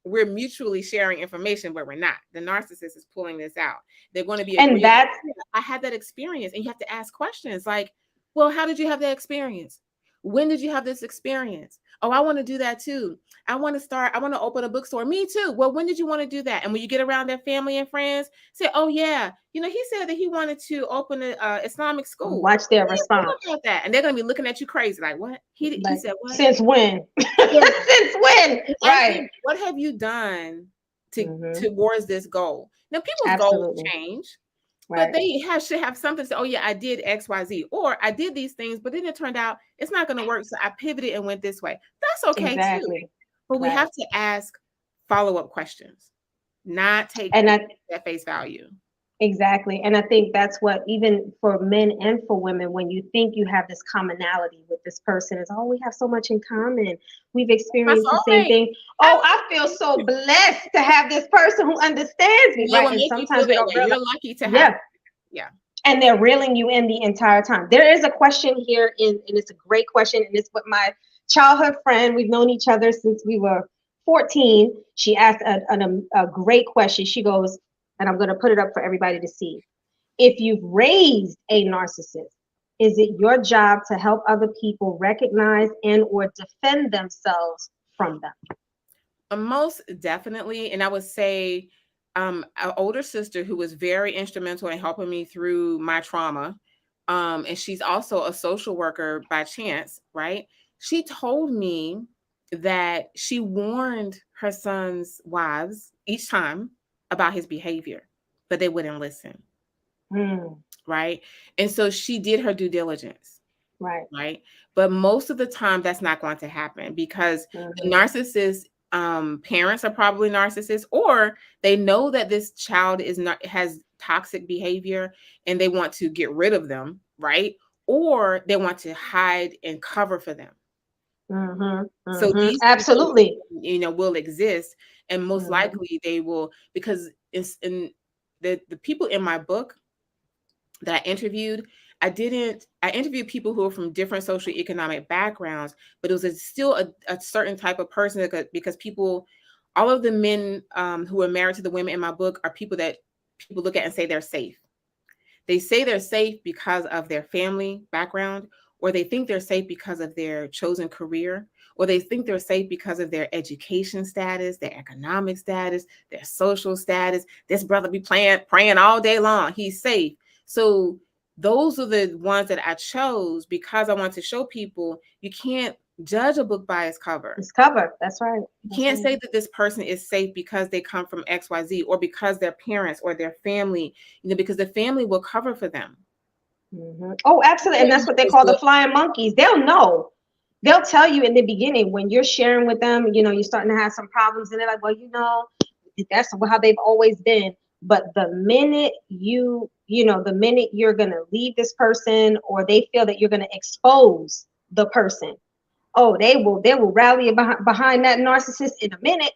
we're mutually sharing information, but we're not. The narcissist is pulling this out. They're going to be, and that's, I had that experience, and you have to ask questions like, well, how did you have that experience? When did you have this experience? Oh, I want to do that too. I want to open a bookstore. Me too. Well, when did you want to do that? And when you get around their family and friends, say, oh yeah, he said that he wanted to open an Islamic school. Watch their response. About that. And they're going to be looking at you crazy. Like, what? He said what? Since when? Since when? Right. What have you done towards this goal? Now, people's goals change. Right. But they should have something to say, oh, yeah, I did X, Y, Z, or I did these things, but then it turned out it's not going to work. So I pivoted and went this way. That's okay, too. But we have to ask follow-up questions, not take at face value. Exactly. And I think that's what, even for men and for women, when you think you have this commonality with this person, is, oh, we have so much in common. We've experienced the same thing. Oh, I feel so blessed to have this person who understands me. Right. And sometimes we don't realize. You're lucky to have. Yeah. And they're reeling you in the entire time. There is a question here, and it's a great question. And it's with my childhood friend. We've known each other since we were 14. She asked a great question. She goes, and I'm going to put it up for everybody to see. If you've raised a narcissist, is it your job to help other people recognize and or defend themselves from them? Most definitely. And I would say an older sister who was very instrumental in helping me through my trauma. And she's also a social worker by chance, right? She told me that she warned her son's wives each time about his behavior, but they wouldn't listen. Right. And so she did her due diligence. Right. But most of the time that's not going to happen because the narcissist parents are probably narcissists, or they know that this child has toxic behavior and they want to get rid of them. Right. Or they want to hide and cover for them. So these absolutely people, will exist. And most likely they will, because it's in the people in my book that I interviewed, I interviewed people who are from different socioeconomic backgrounds, but it was still a certain type of person because all of the men who are married to the women in my book are people that people look at and say they're safe. They say they're safe because of their family background, or they think they're safe because of their chosen career, or they think they're safe because of their education status, their economic status, their social status. This brother be praying all day long. He's safe. So those are the ones that I chose because I want to show people you can't judge a book by its cover. Its cover. That's right. You can't say that this person is safe because they come from XYZ, or because their parents or their family, because the family will cover for them. Oh, absolutely. And that's what they call the flying monkeys. They'll know. They'll tell you in the beginning when you're sharing with them, you're starting to have some problems, and they're like, well, that's how they've always been. But the minute the minute you're going to leave this person, or they feel that you're going to expose the person, they will rally behind that narcissist in a minute,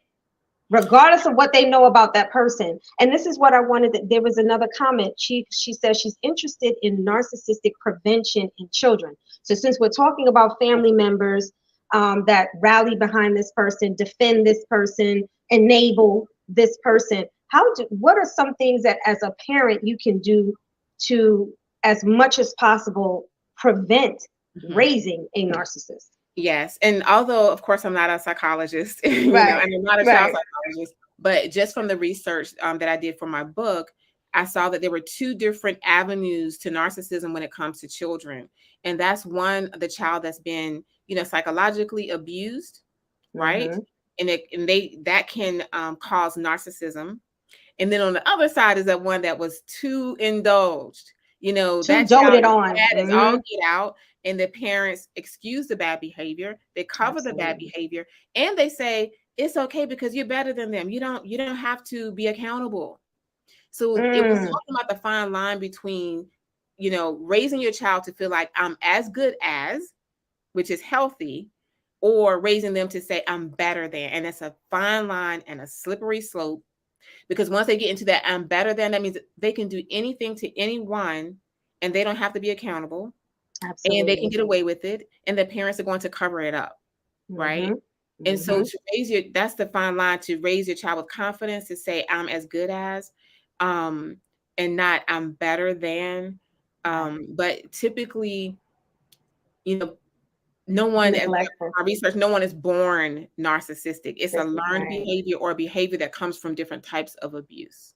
regardless of what they know about that person. And this is what I wanted. There was another comment. She says she's interested in narcissistic prevention in children. So since we're talking about family members that rally behind this person, defend this person, enable this person, what are some things that as a parent you can do to, as much as possible, prevent raising a narcissist? Yes. And although, of course, I'm not a psychologist, I'm not a child psychologist, but just from the research that I did for my book, I saw that there were two different avenues to narcissism when it comes to children. And that's one, the child that's been, psychologically abused, right? And that can cause narcissism. And then on the other side is that one that was too indulged. Too That child doted is on. bad as all get out, and the parents excuse the bad behavior. They cover the bad behavior, and they say it's okay because you're better than them. You don't have to be accountable. So it was talking about the fine line between, raising your child to feel like I'm as good as, which is healthy, or raising them to say I'm better than. And that's a fine line and a slippery slope, because once they get into that I'm better than, that means they can do anything to anyone and they don't have to be accountable. Absolutely. And they can get away with it, and the parents are going to cover it up. Right. And so that's the fine line, to raise your child with confidence, to say I'm as good as, and not I'm better than. But typically, no one, as our research, no one is born narcissistic. It's a learned behavior, or a behavior that comes from different types of abuse.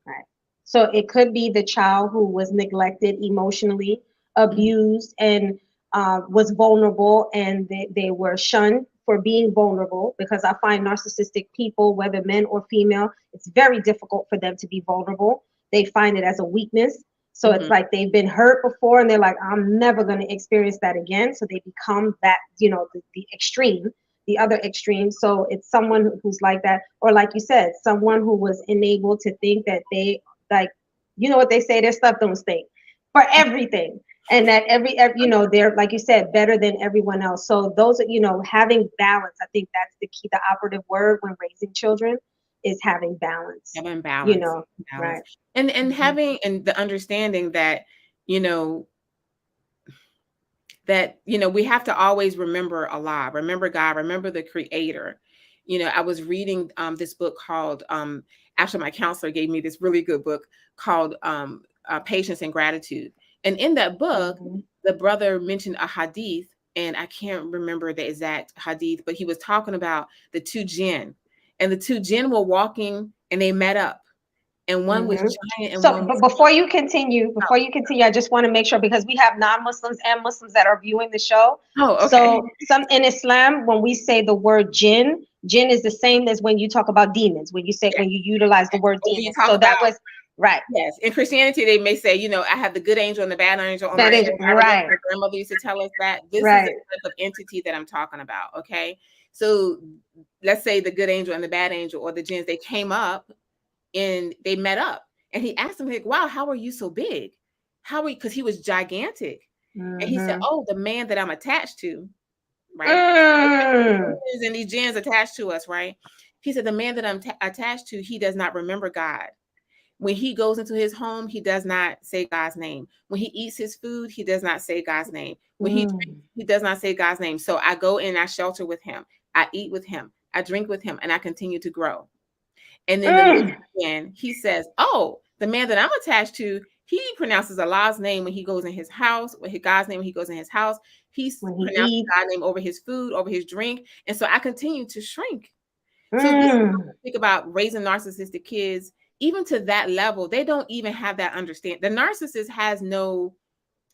Right. So it could be the child who was neglected, emotionally abused, and was vulnerable, and they were shunned for being vulnerable, because I find narcissistic people, whether men or female, it's very difficult for them to be vulnerable. They find it as a weakness. So it's like they've been hurt before, and they're like, I'm never going to experience that again. So they become that, the extreme, the other extreme. So it's someone who's like that, or like you said, someone who was enabled to think that they, like, what they say, their stuff don't stink for everything. And that every they're, like you said, better than everyone else. So those are, having balance. I think that's the key, the operative word when raising children is having balance. Having balance. Right. And having, and the understanding that, we have to always remember Allah, remember God, remember the Creator. I was reading this book called, actually my counselor gave me this really good book called Patience and Gratitude. And in that book, the brother mentioned a hadith, and I can't remember the exact hadith, but he was talking about the two jinn, and the two jinn were walking and they met up. And one was giant, and one was... But before you continue, I just want to make sure, because we have non-Muslims and Muslims that are viewing the show. Oh, okay. So some in Islam, when we say the word jinn is the same as when you talk about demons, when you utilize the word demons. So that was right. Yes. In Christianity, they may say, I have the good angel and the bad angel on my shoulder. Right. My grandmother used to tell us that. This is the type of entity that I'm talking about. Okay. So let's say the good angel and the bad angel, or the jinns, they came up and they met up, and he asked him, like, wow, how are you so big? Because he was gigantic. And he said, oh, the man that I'm attached to, right? And these jinns attached to us, right? He said, the man that I'm attached to, he does not remember God. When he goes into his home, he does not say God's name. When he eats his food, he does not say God's name. When he drinks, he does not say God's name. So I go in, I shelter with him, I eat with him, I drink with him, and I continue to grow. And then the next man, he says, oh, the man that I'm attached to, he pronounces Allah's name when he goes in his house, or God's name when he goes in his house. He pronounces God's name over his food, over his drink. And so I continue to shrink. So this is what I think about raising narcissistic kids. Even to that level, they don't even have that understanding. The narcissist has no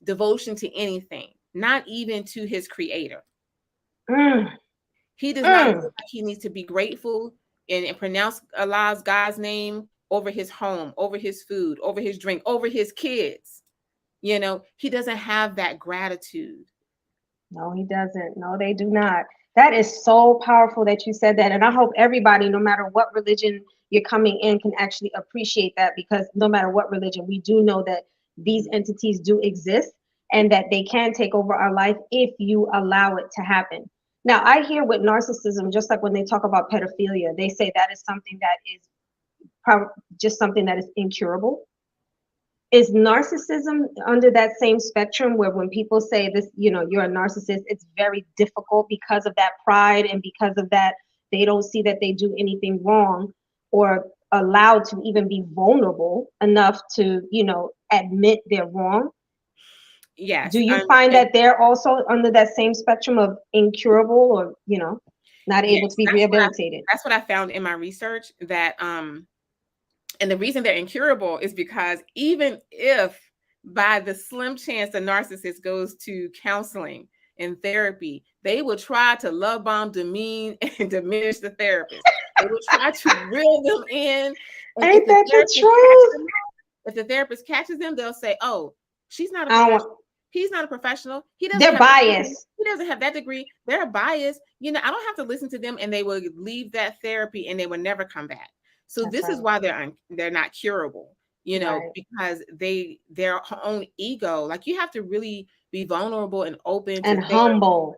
devotion to anything, not even to his creator. He does not feel like he needs to be grateful and pronounce God's name over his home, over his food, over his drink, over his kids. He doesn't have that gratitude. No, he doesn't. No, they do not. That is so powerful that you said that. And I hope everybody, no matter what religion you're coming in, can actually appreciate that, because no matter what religion, we do know that these entities do exist, and that they can take over our life if you allow it to happen. Now, I hear with narcissism, just like when they talk about pedophilia, they say that is something that is just something that is incurable. Is narcissism under that same spectrum, where when people say this, you're a narcissist, it's very difficult because of that pride, and because of that, they don't see that they do anything wrong, or allowed to even be vulnerable enough to, admit they're wrong? Yes. Do you find that they're also under that same spectrum of incurable, or, not able to be rehabilitated? That's what I found in my research, that, and the reason they're incurable is because even if by the slim chance the narcissist goes to counseling in therapy, they will try to love bomb, demean, and diminish the therapist. They will try to reel them in. And Ain't that the truth? if the therapist catches them, they'll say, "Oh, she's not a professional. He's not a professional. They're biased. He doesn't have that degree. They're biased. You know, I don't have to listen to them." And they will leave that therapy and they will never come back. So this is why they're not curable, you know, because their own ego, like you have to really be vulnerable and open and humble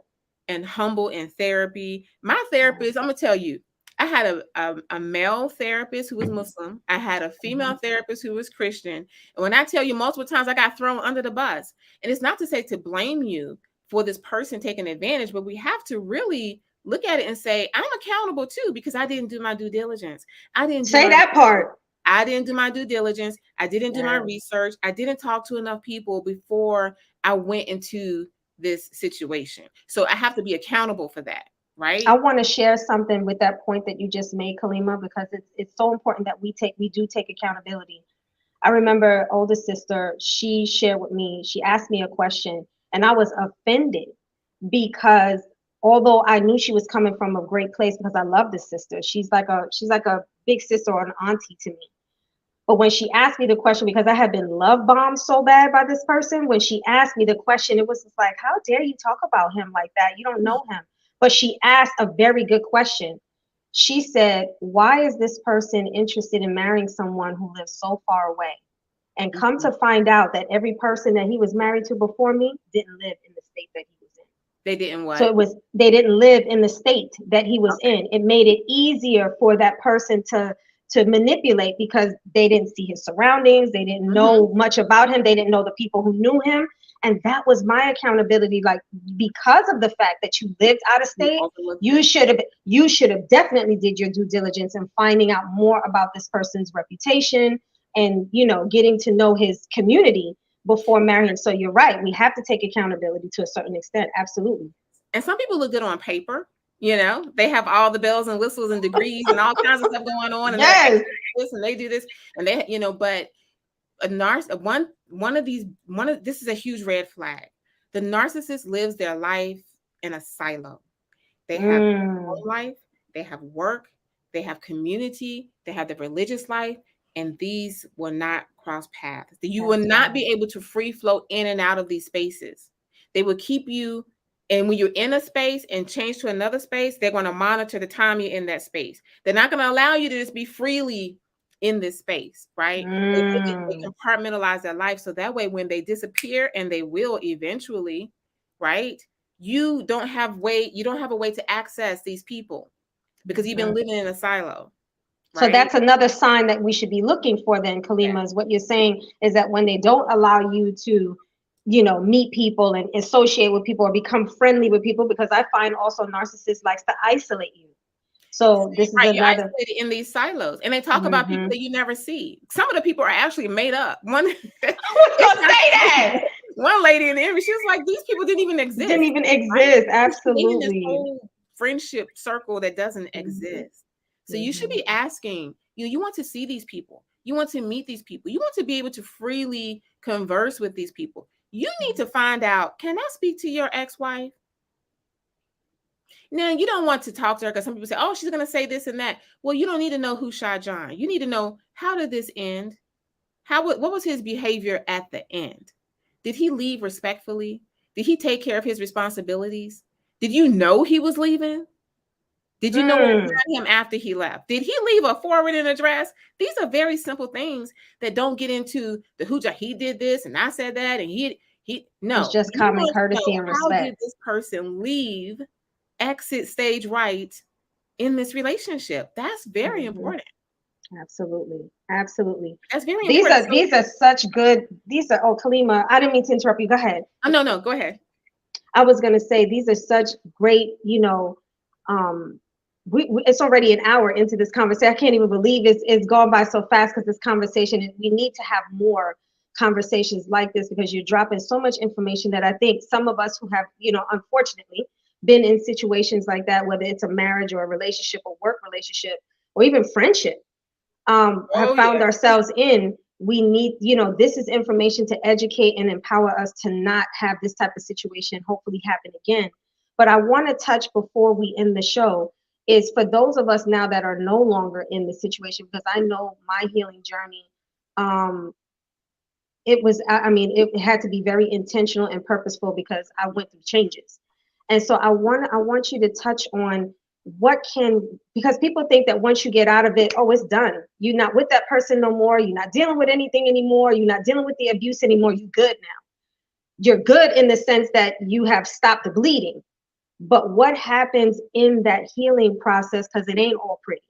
in therapy. My therapist, I'm gonna tell you, I had a male therapist who was Muslim. I had a female therapist who was Christian. And when I tell you, multiple times I got thrown under the bus. And it's not to say to blame you for this person taking advantage, but we have to really look at it and say, I'm accountable too, because I didn't do my due diligence. I didn't say that part. I didn't do my due diligence. I didn't do my research. I didn't talk to enough people before I went into this situation. So I have to be accountable for that. Right. I want to share something with that point that you just made, Kaleema, because it's so important that we do take accountability. I remember older sister, she shared with me, she asked me a question and I was offended because although I knew she was coming from a great place because I love this sister, she's like a big sister or an auntie to me. But when she asked me the question, because I had been love bombed so bad by this person, when she asked me the question, it was just like, how dare you talk about him like that? You don't know him. But she asked a very good question. She said, why is this person interested in marrying someone who lives so far away? And come to find out that every person that he was married to before me didn't live in the state that he was in. They didn't what? So they didn't live in the state that he was in. It made it easier for that person to manipulate because they didn't see his surroundings. They didn't know much about him. They didn't know the people who knew him. And that was my accountability. Like, because of the fact that you lived out of state, you should have definitely did your due diligence in finding out more about this person's reputation and, you know, getting to know his community before marrying. So you're right. We have to take accountability to a certain extent. Absolutely. And some people look good on paper. You know, they have all the bells and whistles and degrees and all kinds of stuff going on. And they do this and they, you know, but this is a huge red flag. The narcissist lives their life in a silo. They have home life, they have work, they have community, they have the religious life, and these will not cross paths. You will not be able to free flow in and out of these spaces. They will keep you. And when you're in a space and change to another space, they're going to monitor the time you're in that space. They're not going to allow you to just be freely in this space, right? They compartmentalize their life. So that way, when they disappear, and they will eventually, right? You don't have a way to access these people because you've been living in a silo. Right? So that's another sign that we should be looking for then, Kaleema, is what you're saying is that when they don't allow you to, you know, meet people and associate with people or become friendly with people, because I find also narcissists likes to isolate you. So this is you're isolated in these silos, and they talk about people that you never see. Some of the people are actually made up. I was gonna say that. One lady in the interview, she was like, "These people didn't even exist. Right? Absolutely. This whole friendship circle that doesn't exist." So you should be asking. You want to see these people. You want to meet these people. You want to be able to freely converse with these people. You need to find out, can I speak to your ex-wife? Now, you don't want to talk to her because some people say, oh, she's going to say this and that. Well, you don't need to know who shot John. You need to know, how did this end? What was his behavior at the end? Did he leave respectfully? Did he take care of his responsibilities? Did you know he was leaving? Did you know what about him after he left? Did he leave a forwarding address? These are very simple things that don't get into the hooja. He did this and I said that, and no. It's just common courtesy and respect. How did this person leave, exit stage right in this relationship? That's very important. Absolutely. Absolutely. That's very important. These are Kaleema, I didn't mean to interrupt you. Go ahead. Oh, no, go ahead. I was going to say, these are such great, it's already an hour into this conversation. I can't even believe it's gone by so fast because this conversation, and we need to have more conversations like this because you're dropping so much information that I think some of us who have, unfortunately been in situations like that, whether it's a marriage or a relationship or work relationship or even friendship, have found ourselves in, we need, this is information to educate and empower us to not have this type of situation hopefully happen again. But I want to touch before we end the show is for those of us now that are no longer in the situation, because I know my healing journey, it had to be very intentional and purposeful because I went through changes. And so I want you to touch on because people think that once you get out of it, oh, it's done. You're not with that person no more. You're not dealing with anything anymore. You're not dealing with the abuse anymore. You're good now. You're good in the sense that you have stopped the bleeding. But what happens in that healing process, because it ain't all pretty.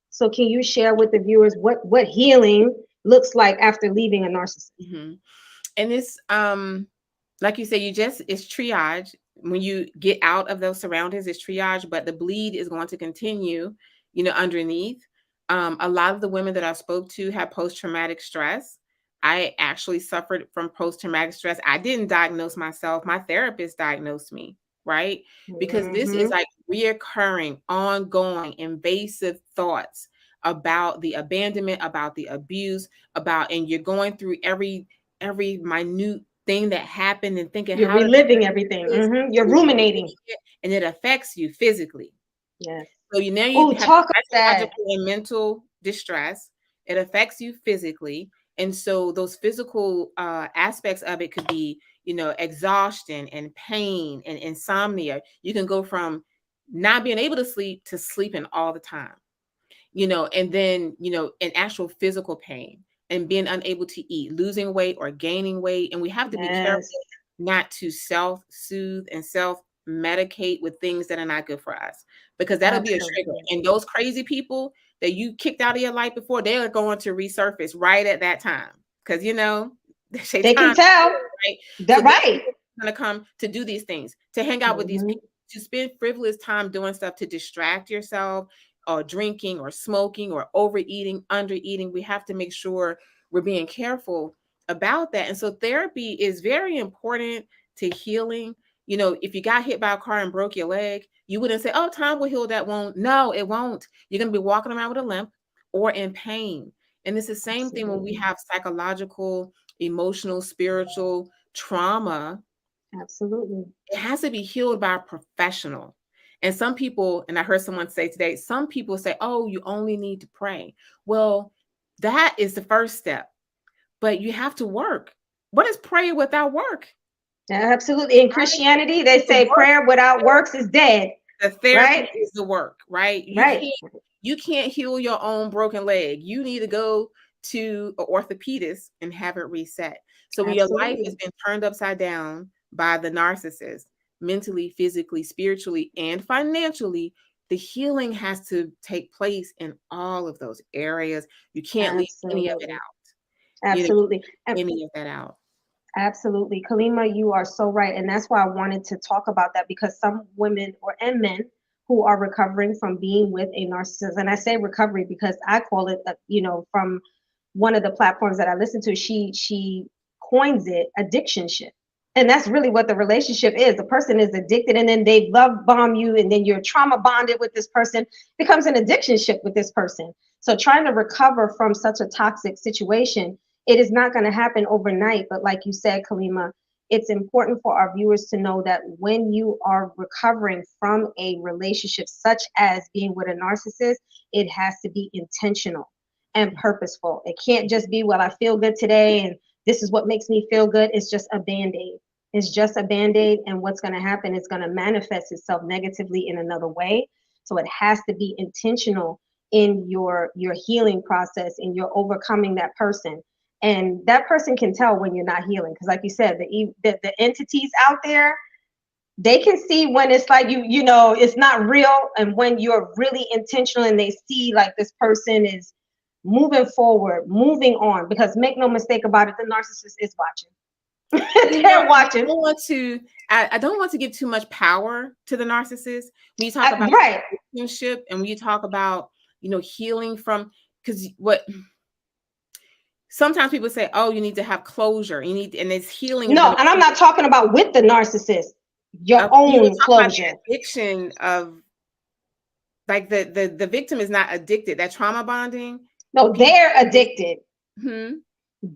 So can you share with the viewers what healing looks like after leaving a narcissist? Mm-hmm. And it's like you say, it's triage. When you get out of those surroundings, it's triage, but the bleed is going to continue, underneath. A lot of the women that I spoke to have post-traumatic stress. I actually suffered from post-traumatic stress. I didn't diagnose myself. My therapist diagnosed me, right? Because this is like reoccurring, ongoing, invasive thoughts about the abandonment, about the abuse, and you're going through every minute thing that happened and thinking you're reliving everything. You're ruminating, and it affects you physically. Yes. So you have psychological and mental distress. It affects you physically, and so those physical aspects of it could be, exhaustion and pain and insomnia. You can go from not being able to sleep to sleeping all the time, and then in actual physical pain. And being unable to eat, losing weight or gaining weight. And we have to be careful not to self-soothe and self-medicate with things that are not good for us, because that'll be a trigger. And those crazy people that you kicked out of your life before, they are going to resurface right at that time. Because, they can tell. Right? They're right. Going to come to do these things, to hang out with these people, to spend frivolous time doing stuff to distract yourself, or drinking or smoking or overeating, undereating. We have to make sure we're being careful about that. And so therapy is very important to healing. If you got hit by a car and broke your leg, you wouldn't say, oh, time will heal that wound. No, it won't. You're going to be walking around with a limp or in pain. And it's the same thing when we have psychological, emotional, spiritual trauma. Absolutely. It has to be healed by a professional. And some people, and I heard someone say today, some people say, oh, you only need to pray. Well, that is the first step, but you have to work. What is prayer without work? Absolutely. In Christianity, they say prayer without works is dead. The therapy is the work, right? You can't heal your own broken leg. You need to go to an orthopedist and have it reset. So when your life has been turned upside down by the narcissist, mentally, physically, spiritually, and financially, the healing has to take place in all of those areas. You can't leave any of it out. Absolutely. Any of that out. Absolutely. Kaleema, you are so right. And that's why I wanted to talk about that, because some women and men who are recovering from being with a narcissist, and I say recovery because I call it, from one of the platforms that I listen to, she coins it addictionship. And that's really what the relationship is. The person is addicted, and then they love bomb you, and then you're trauma bonded with this person, becomes an addictionship with this person. So trying to recover from such a toxic situation, it is not going to happen overnight. But like you said, Kaleema, it's important for our viewers to know that when you are recovering from a relationship such as being with a narcissist, it has to be intentional and purposeful. It can't just be, well, I feel good today and this is what makes me feel good. It's just a Band-Aid. It's just a Band-Aid. And what's going to happen is going to manifest itself negatively in another way. So it has to be intentional in your healing process, and you're overcoming that person. And that person can tell when you're not healing. Because like you said, the entities out there, they can see when it's like, it's not real. And when you're really intentional and they see like this person is moving forward, moving on, because make no mistake about it, the narcissist is watching. They're watching. I don't want to give too much power to the narcissist. When you talk about relationship, and when you talk about, healing from, because sometimes people say, oh, you need to have closure. And it's healing. No, and I'm not talking about with the narcissist, your own closure. Addiction of, like the victim is not addicted. That trauma bonding. No, they're addicted.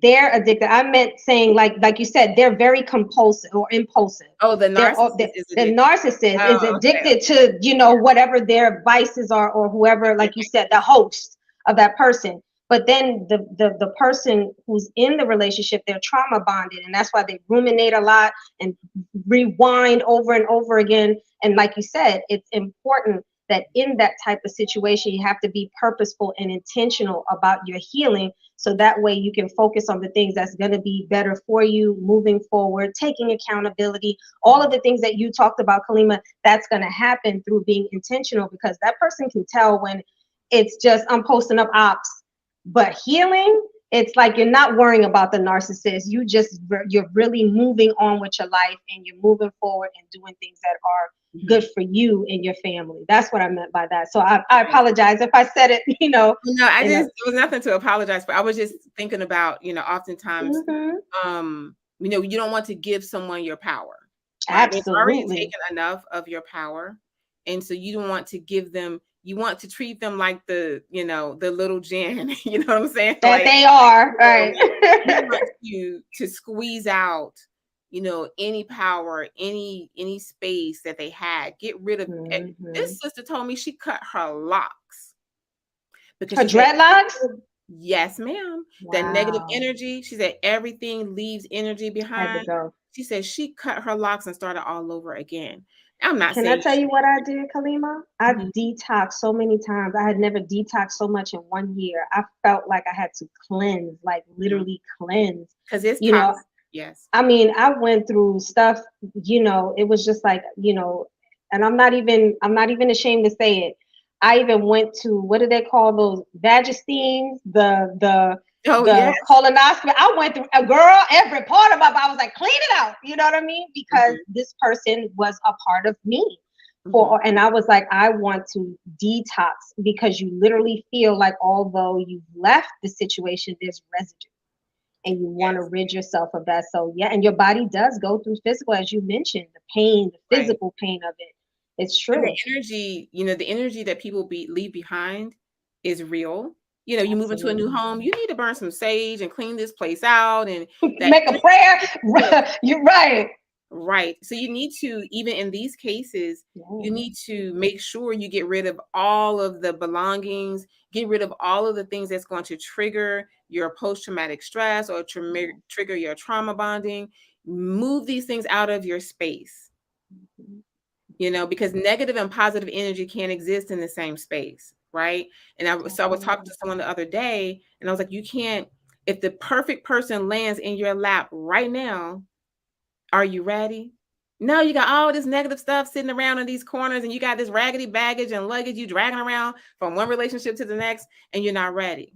They're addicted. I meant saying like you said, they're very compulsive or impulsive. Oh, the They're all, narcissist is the addicted. narcissist is Oh, okay. addicted to, whatever their vices are, or whoever, like you said, the host of that person. But then the person who's in the relationship, they're trauma bonded, and that's why they ruminate a lot and rewind over and over again. And like you said, it's important that in that type of situation, you have to be purposeful and intentional about your healing, so that way you can focus on the things that's going to be better for you moving forward, taking accountability, all of the things that you talked about, Kaleema. That's going to happen through being intentional, because that person can tell when it's just, I'm posting up ops. But healing, it's like you're not worrying about the narcissist. You're really moving on with your life, and you're moving forward and doing things that are good for you and your family. That's what I meant by that. So I apologize if I said it, No, there was nothing to apologize for. I was just thinking about, oftentimes, you don't want to give someone your power, right? They've already taken enough of your power. And so you don't want to give them, you want to treat them like the little Jen, you know what I'm saying? That they are, right. You want to squeeze out, any power, any space that they had. Get rid of it. This sister told me she cut her locks. Because her dreadlocks? Yes, ma'am. Wow. That negative energy, she said everything leaves energy behind. She said she cut her locks and started all over again. I'm not saying. Can I tell you what I did, Kaleema? I detoxed so many times. I had never detoxed so much in 1 year. I felt like I had to cleanse, like literally cleanse. Because it's toxic. Yes. I mean, I went through stuff, it was just like, and I'm not even ashamed to say it. I even went to, what do they call those, vagistines, the colonoscopy. I went through, a girl, every part of my body. I was like, clean it out. You know what I mean? Because this person was a part of me. And I was like, I want to detox, because you literally feel like, although you've left the situation, there's residue, and you want to rid yourself of that. So yeah, and your body does go through physical, as you mentioned, the pain, the physical pain of it. It's true. And the energy that people leave behind is real. You move into a new home, you need to burn some sage and clean this place out and make a prayer. You're right. Right. So you need to, even in these cases, you need to make sure you get rid of all of the belongings, get rid of all of the things that's going to trigger your post-traumatic stress or trigger your trauma bonding. Move these things out of your space. Because negative and positive energy can't exist in the same space, right? And I was talking to someone the other day, and I was like, you can't, if the perfect person lands in your lap right now, are you ready? No, you got all this negative stuff sitting around in these corners, and you got this raggedy baggage and luggage you dragging around from one relationship to the next, and you're not ready.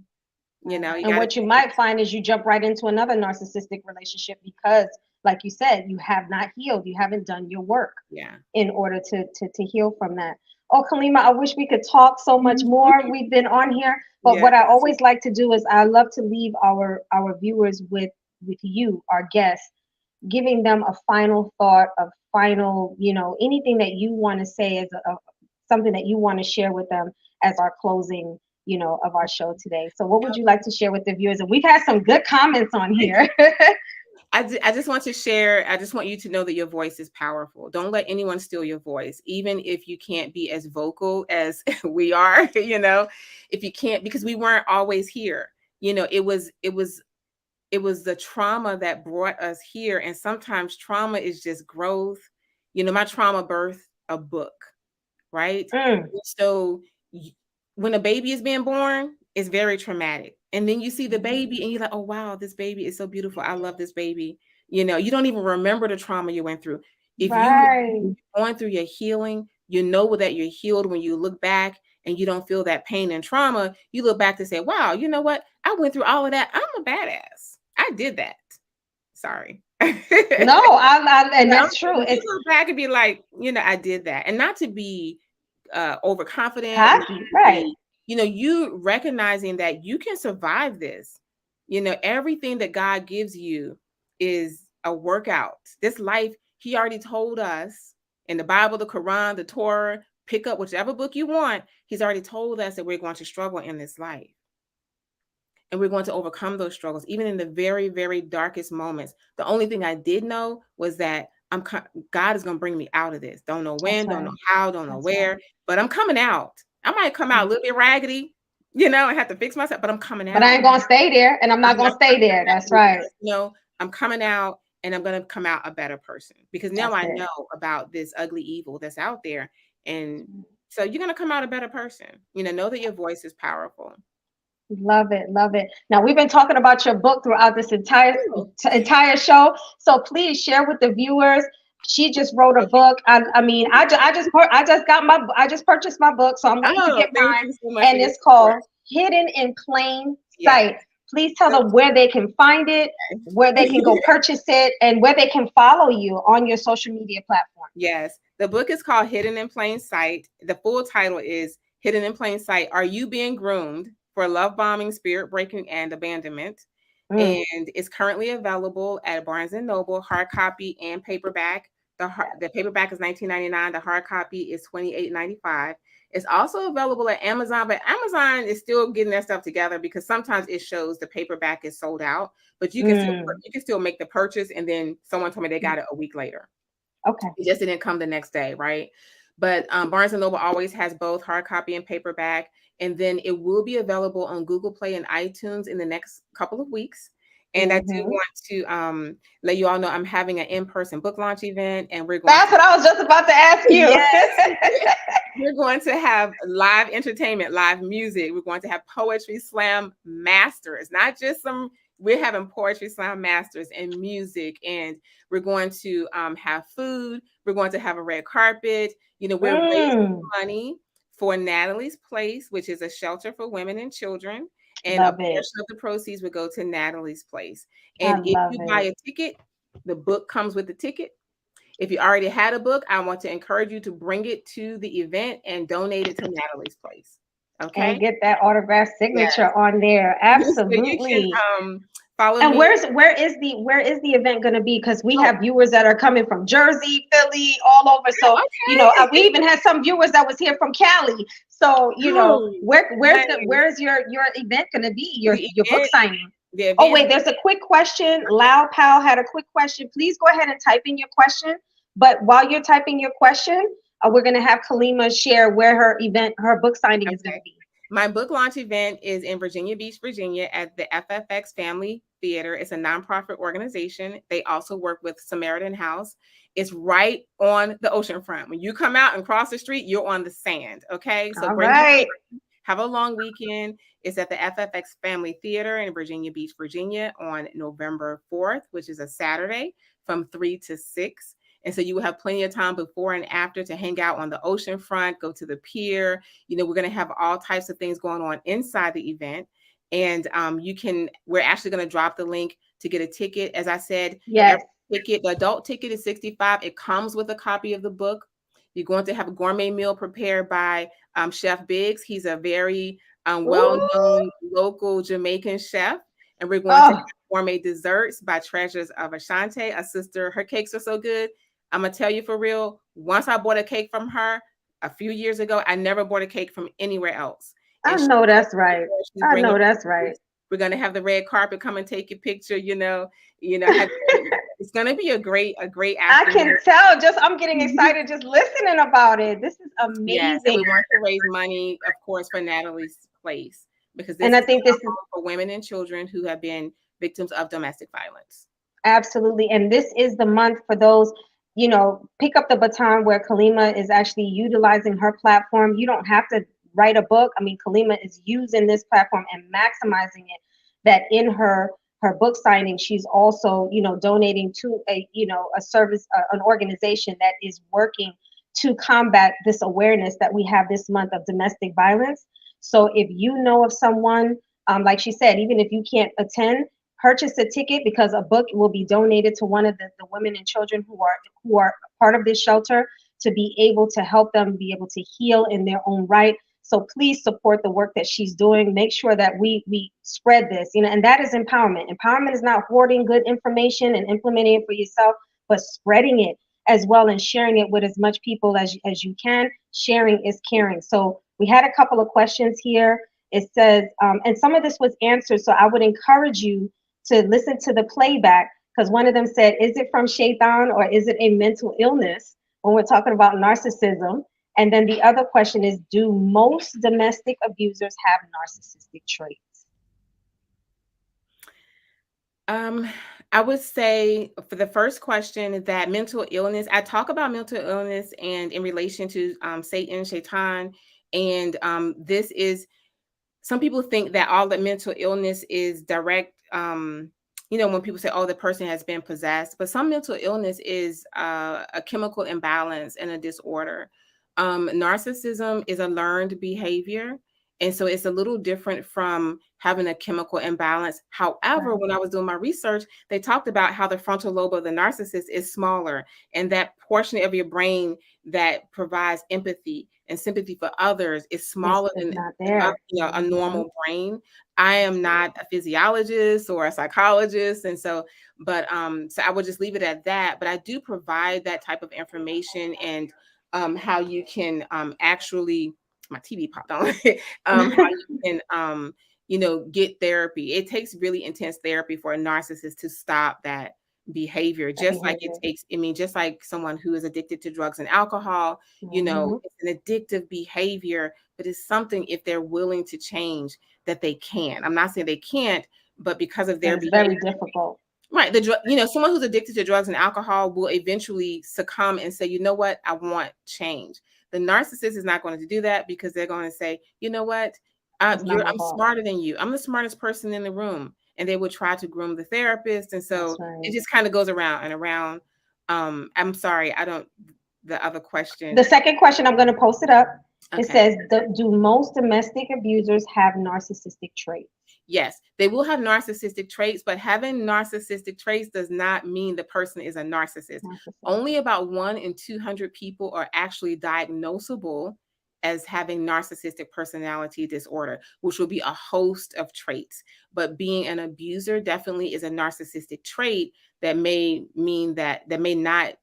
And what you might find is you jump right into another narcissistic relationship, because, like you said, you have not healed. You haven't done your work in order to heal from that. Oh, Kaleema, I wish we could talk so much more. We've been on here, but what I always like to do is I love to leave our viewers with you, our guests, giving them a final thought, a final, anything that you want to say as something that you want to share with them as our closing, of our show today. So what would you like to share with the viewers? And we've had some good comments on here. I just want to share. I just want you to know that your voice is powerful. Don't let anyone steal your voice, even if you can't be as vocal as we are, if you can't, because we weren't always here. It was the trauma that brought us here. And sometimes trauma is just growth. My trauma birthed a book, right? So when a baby is being born, it's very traumatic. And then you see the baby and you're like, oh, wow, this baby is so beautiful. I love this baby. You don't even remember the trauma you went through. If you're going through your healing, that you're healed when you look back and you don't feel that pain and trauma. You look back to say, wow, you know what? I went through all of that. I'm a badass. I did that. Sorry. No, and that's true. It's look back and be like, I did that. And not to be overconfident, right? You recognizing that you can survive this. Everything that God gives you is a workout. This life, He already told us in the Bible, the Quran, the Torah, pick up whichever book you want. He's already told us that we're going to struggle in this life. and we're going to overcome those struggles, even in the very, very darkest moments. The only thing I did know was that God is going to bring me out of this. Don't know when, don't know how, don't know where, but I'm coming out. I might come out a little bit raggedy, and have to fix myself, but I'm coming out. But I ain't going to stay there, and I'm not going to stay there. That's right. I'm coming out, and I'm going to come out a better person, because now I know about this ugly evil that's out there. And so you're going to come out a better person. Know that your voice is powerful. Love it. Love it. Now, we've been talking about your book throughout this entire show. So please share with the viewers. She just wrote a book. I just purchased my book, so I'm waiting to get mine. And it's called Hidden in Plain Sight. Please tell them where they can find it, where they can go purchase it, and where they can follow you on your social media platform. Yes. The book is called Hidden in Plain Sight. The full title is Hidden in Plain Sight. Are You Being Groomed for Love Bombing, Spirit Breaking, and Abandonment? And it's currently available at Barnes & Noble, hard copy and paperback. The paperback is $19.99. The hard copy is $28.95. It's also available at Amazon, but Amazon is still getting their stuff together, because sometimes it shows the paperback is sold out, but you can still make the purchase. And then someone told me they got it a week later. Okay. It just didn't come the next day, right? But Barnes & Noble always has both hard copy and paperback. And then it will be available on Google Play and iTunes in the next couple of weeks. And I do want to let you all know I'm having an in-person book launch event, and That's what I was just about to ask you. Yes. We're going to have live entertainment, live music. We're going to have poetry slam masters, not just we're having poetry slam masters and music, and we're going to have food. We're going to have a red carpet. We're raising money for Natalie's Place, which is a shelter for women and children. And a portion of the proceeds would go to Natalie's Place. And if you buy a ticket, the book comes with the ticket. If you already had a book, I want to encourage you to bring it to the event and donate it to Natalie's Place. Okay. And get that autographed signature on there. Absolutely. So you can follow and me. where is the event going to be? Because we have viewers that are coming from Jersey, Philly, all over. So we even had some viewers that was here from Cali. So where's your event going to be? Your book signing? Oh wait, there's a quick question. Loud Pal had a quick question. Please go ahead and type in your question. But while you're typing your question, we're going to have Kaleema share where her book signing is going to be. My book launch event is in Virginia Beach, Virginia, at the FFX Family Theater. It's a nonprofit organization. They also work with Samaritan House. It's right on the ocean front. When you come out and cross the street, you're on the sand. Okay. So have a long weekend. It's at the FFX Family Theater in Virginia Beach, Virginia on November 4th, which is a Saturday, from 3 to 6. And so you will have plenty of time before and after to hang out on the ocean front, go to the pier. We're going to have all types of things going on inside the event. And we're actually going to drop the link to get a ticket. As I said, yes. The adult ticket is $65. It comes with a copy of the book. You're going to have a gourmet meal prepared by Chef Biggs. He's a very well-known local Jamaican chef. And we're going to have gourmet desserts by Treasures of Ashanti, a sister. Her cakes are so good. I'm going to tell you for real, once I bought a cake from her a few years ago, I never bought a cake from anywhere else. I know that's right. That's right. We're going to have the red carpet come and take your picture, it's going to be a great afternoon. I can tell, I'm getting excited just listening about it. This is amazing. Yes, and we want to raise money, of course, for Natalie's Place, because I think this is for women and children who have been victims of domestic violence. Absolutely. And this is the month for those, pick up the baton, where Kaleema is actually utilizing her platform. You don't have to write a book. I mean, Kaleema is using this platform and maximizing it, that in her book signing, she's also, donating to a service, an organization that is working to combat this awareness that we have this month of domestic violence. So if you know of someone, like she said, even if you can't attend, purchase a ticket, because a book will be donated to one of the women and children who are part of this shelter, to be able to help them be able to heal in their own right. So please support the work that she's doing. Make sure that we spread this, and that is empowerment. Empowerment is not hoarding good information and implementing it for yourself, but spreading it as well and sharing it with as much people as you can. Sharing is caring. So we had a couple of questions here, It says, and some of this was answered, so I would encourage you to listen to the playback, because one of them said, is it from shaitan or is it a mental illness when we're talking about narcissism? And then the other question is, do most domestic abusers have narcissistic traits? I would say for the first question that mental illness, I talk about mental illness and in relation to Satan, Shaitan, and this is, some people think that all the mental illness is direct, when people say, oh, the person has been possessed, but some mental illness is a chemical imbalance and a disorder. Narcissism is a learned behavior. And so it's a little different from having a chemical imbalance. However, when I was doing my research, they talked about how the frontal lobe of the narcissist is smaller, and that portion of your brain that provides empathy and sympathy for others is smaller than a normal brain. I am not a physiologist or a psychologist, and so I would just leave it at that. But I do provide that type of information, and how you can actually, my TV popped on, how you can get therapy. It takes really intense therapy for a narcissist to stop that behavior, just like it takes, just like someone who is addicted to drugs and alcohol, it's an addictive behavior, but it's something, if they're willing to change, that they can. I'm not saying they can't, but because of their behavior, very difficult. Right. Someone who's addicted to drugs and alcohol will eventually succumb and say, you know what, I want change. The narcissist is not going to do that, because they're going to say, you know what, I'm smarter than you. I'm the smartest person in the room. And they would try to groom the therapist. And so it just kind of goes around and around. I'm sorry, the other question. The second question, I'm going to post it up. Okay. It says, do most domestic abusers have narcissistic traits? Yes, they will have narcissistic traits, but having narcissistic traits does not mean the person is a narcissist. Only about 1 in 200 people are actually diagnosable as having narcissistic personality disorder, which will be a host of traits. But being an abuser definitely is a narcissistic trait that may mean that may not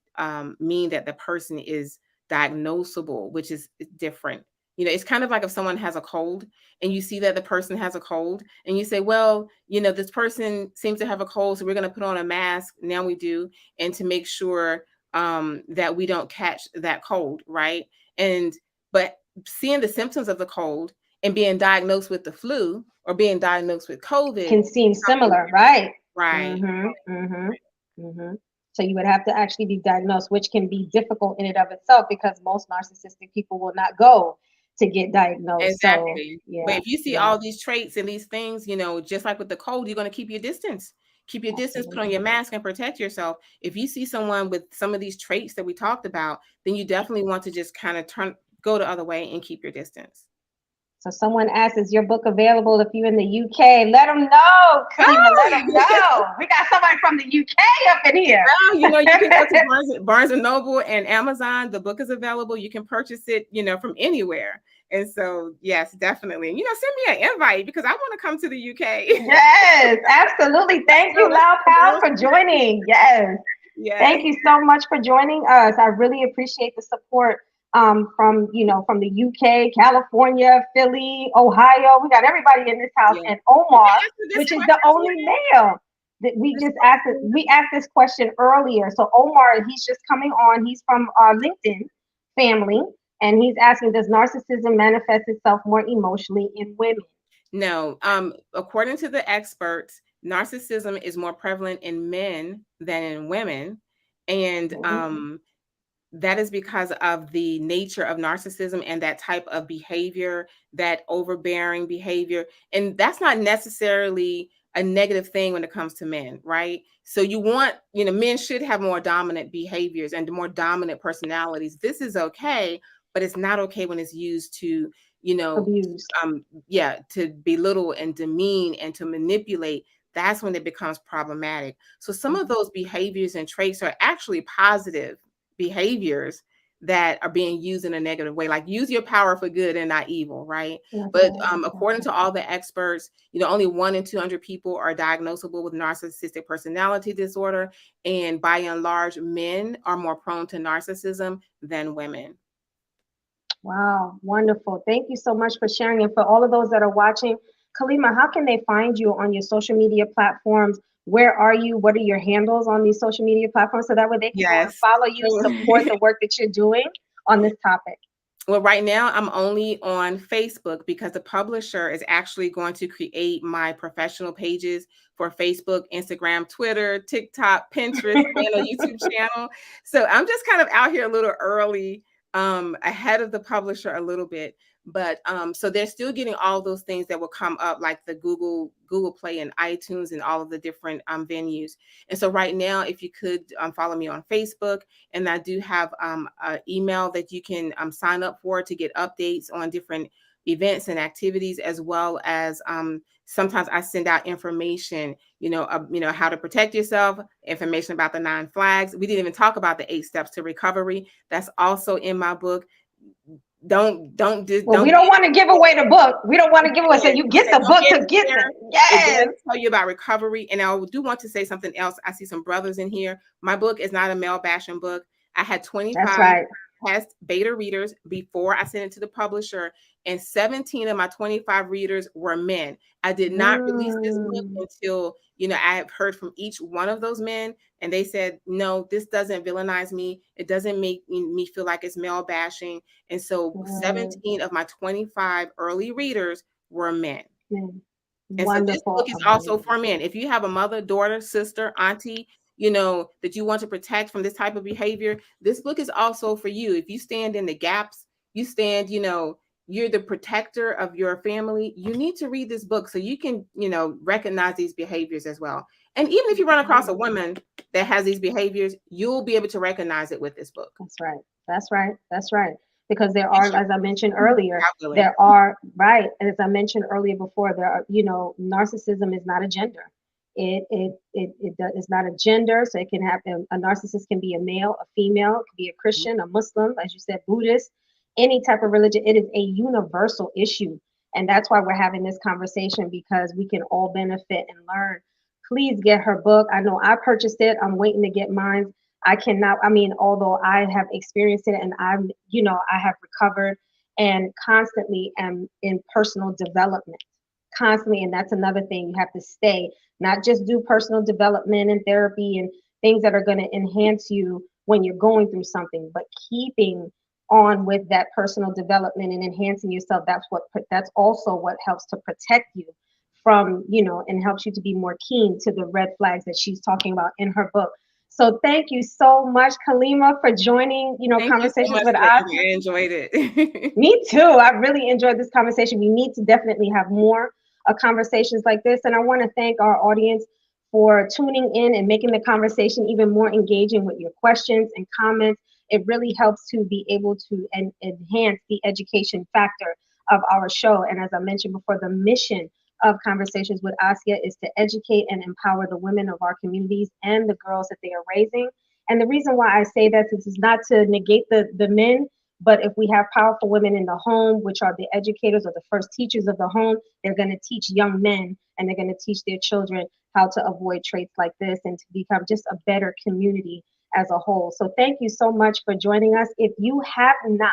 mean that the person is diagnosable, which is different. It's kind of like if someone has a cold and you see that the person has a cold and you say, well, this person seems to have a cold, so we're going to put on a mask. Now we do. And to make sure that we don't catch that cold. Right. But seeing the symptoms of the cold and being diagnosed with the flu or being diagnosed with COVID can seem similar. Right. Right. So you would have to actually be diagnosed, which can be difficult in and of itself, because most narcissistic people will not go to get diagnosed. Exactly. So, but if you see all these traits and these things, just like with the cold, you're going to keep your distance. Keep your distance, put on your mask, and protect yourself. If you see someone with some of these traits that we talked about, then you definitely want to just kind of go the other way and keep your distance. So someone asked, is your book available if you're in the UK? Let them know, Kaleema, let them know. We got somebody from the UK up in here. Well, you can go to Barnes & Noble and Amazon. The book is available. You can purchase it, from anywhere. And so, yes, definitely. Send me an invite, because I want to come to the UK. Yes, absolutely. Thank you, Loud Pal, for joining. Yes. Thank you so much for joining us. I really appreciate the support from the UK, California, Philly, Ohio. We got everybody in this house. Yeah. And Omar, which is the only male that we just asked. We asked this question earlier. So Omar, he's just coming on. He's from our LinkedIn family, and he's asking, does narcissism manifest itself more emotionally in women? No. According to the experts, narcissism is more prevalent in men than in women. And that is because of the nature of narcissism and that type of behavior, that overbearing behavior. And that's not necessarily a negative thing when it comes to men, right? So you want, men should have more dominant behaviors and more dominant personalities. This is okay, but it's not okay when it's used to, abuse. To belittle and demean and to manipulate. That's when it becomes problematic. So some of those behaviors and traits are actually positive behaviors that are being used in a negative way, like use your power for good and not evil, right? But according to all the experts, only 1 in 200 people are diagnosable with narcissistic personality disorder, and by and large, men are more prone to narcissism than women. Wow, wonderful. Thank you so much for sharing. And for all of those that are watching, Kaleema, how can they find you on your social media platforms? Where are you? What are your handles on these social media platforms? So that way they can go and Yes. follow you, So, support the work that you're doing on this topic. well, right now I'm only on Facebook because the publisher is actually going to create my professional pages for Facebook, Instagram, Twitter, TikTok, Pinterest, and a YouTube channel. So I'm just kind of out here a little early, ahead of the publisher a little bit. But so they're still getting all those things that will come up, like the Google Play and iTunes and all of the different venues. And so right now, if you could follow me on Facebook, and I do have an email that you can sign up for to get updates on different events and activities, as well as sometimes I send out information, how to protect yourself, information about the 9 flags. We didn't even talk about the 8 steps to recovery. That's also in my book. Don't Well, we don't want to give away the book. We don't want to give away. So you I get said, the don't book get to get scared. it. It Yes. does tell you about recovery. And I do want to say something else. I see some brothers in here. My book is not a male bashing book. I had 25 That's right. past beta readers before I sent it to the publisher, and 17 of my 25 readers were men. I did not release this book until, I have heard from each one of those men, and they said, no, this doesn't villainize me. It doesn't make me feel like it's male bashing. And so 17 of my 25 early readers were men. And so this Wonderful. book is also for men. If you have a mother, daughter, sister, auntie, that you want to protect from this type of behavior, this book is also for you. If you stand in the gaps, you stand, you're the protector of your family, you need to read this book so you can, recognize these behaviors as well. And even if you run across a woman that has these behaviors, you'll be able to recognize it with this book. That's right. That's right. That's right. Because there are, as I mentioned earlier, Absolutely. there are, right, as I mentioned earlier before, there are, narcissism is not a gender. It's not a gender. So it can have, a narcissist can be a male, a female, it could be a Christian, a Muslim, as you said, Buddhist, any type of religion. It is a universal issue. And that's why we're having this conversation, because we can all benefit and learn. Please get her book. I know I purchased it. I'm waiting to get mine. I cannot, I mean, although I have experienced it and I have recovered and constantly am in personal development, constantly. And that's another thing. You have to stay, not just do personal development and therapy and things that are going to enhance you when you're going through something, but keeping on with that personal development and enhancing yourself. That's also what helps to protect you from, and helps you to be more keen to the red flags that she's talking about in her book. So thank you so much, Kaleema, for joining, Thank Conversations you so much, with us. I enjoyed it. Me too. I really enjoyed this conversation. We need to definitely have more conversations like this. And I want to thank our audience for tuning in and making the conversation even more engaging with your questions and comments. It really helps to be able to enhance the education factor of our show. And as I mentioned before, the mission of Conversations with Asiya is to educate and empower the women of our communities and the girls that they are raising. And the reason why I say that is not to negate the men, but if we have powerful women in the home, which are the educators or the first teachers of the home, they're going to teach young men and they're going to teach their children how to avoid traits like this and to become just a better community as a whole. So thank you so much for joining us. If you have not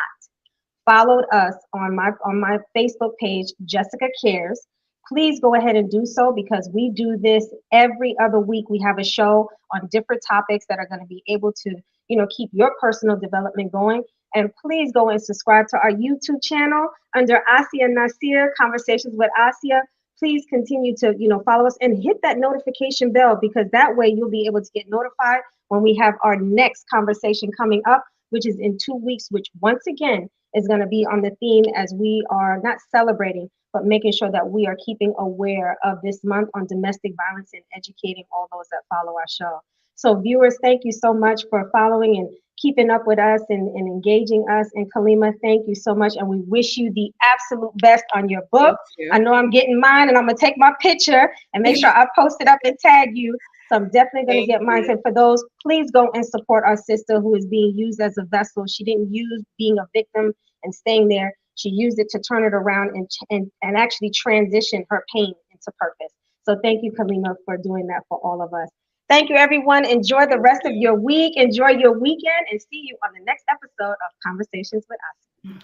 followed us on my Facebook page, Jessica Cares, please go ahead and do so, because we do this every other week. We have a show on different topics that are going to be able to, keep your personal development going. And please go and subscribe to our YouTube channel under Asiya Nasir, Conversations with Asiya. Please continue to, follow us and hit that notification bell, because that way you'll be able to get notified when we have our next conversation coming up, which is in 2 weeks, which once again is going to be on the theme, as we are not celebrating, but making sure that we are keeping aware of this month on domestic violence and educating all those that follow our show. So viewers, thank you so much for following and keeping up with us and engaging us. And Kaleema, thank you so much. And we wish you the absolute best on your book. I know I'm getting mine, and I'm going to take my picture and make sure I post it up and tag you. So I'm definitely going to get mine. And for those, please go and support our sister who is being used as a vessel. She didn't use being a victim and staying there. She used it to turn it around and actually transition her pain into purpose. So thank you, Kaleema, for doing that for all of us. Thank you, everyone. Enjoy the rest of your week. Enjoy your weekend, and see you on the next episode of Conversations with Us.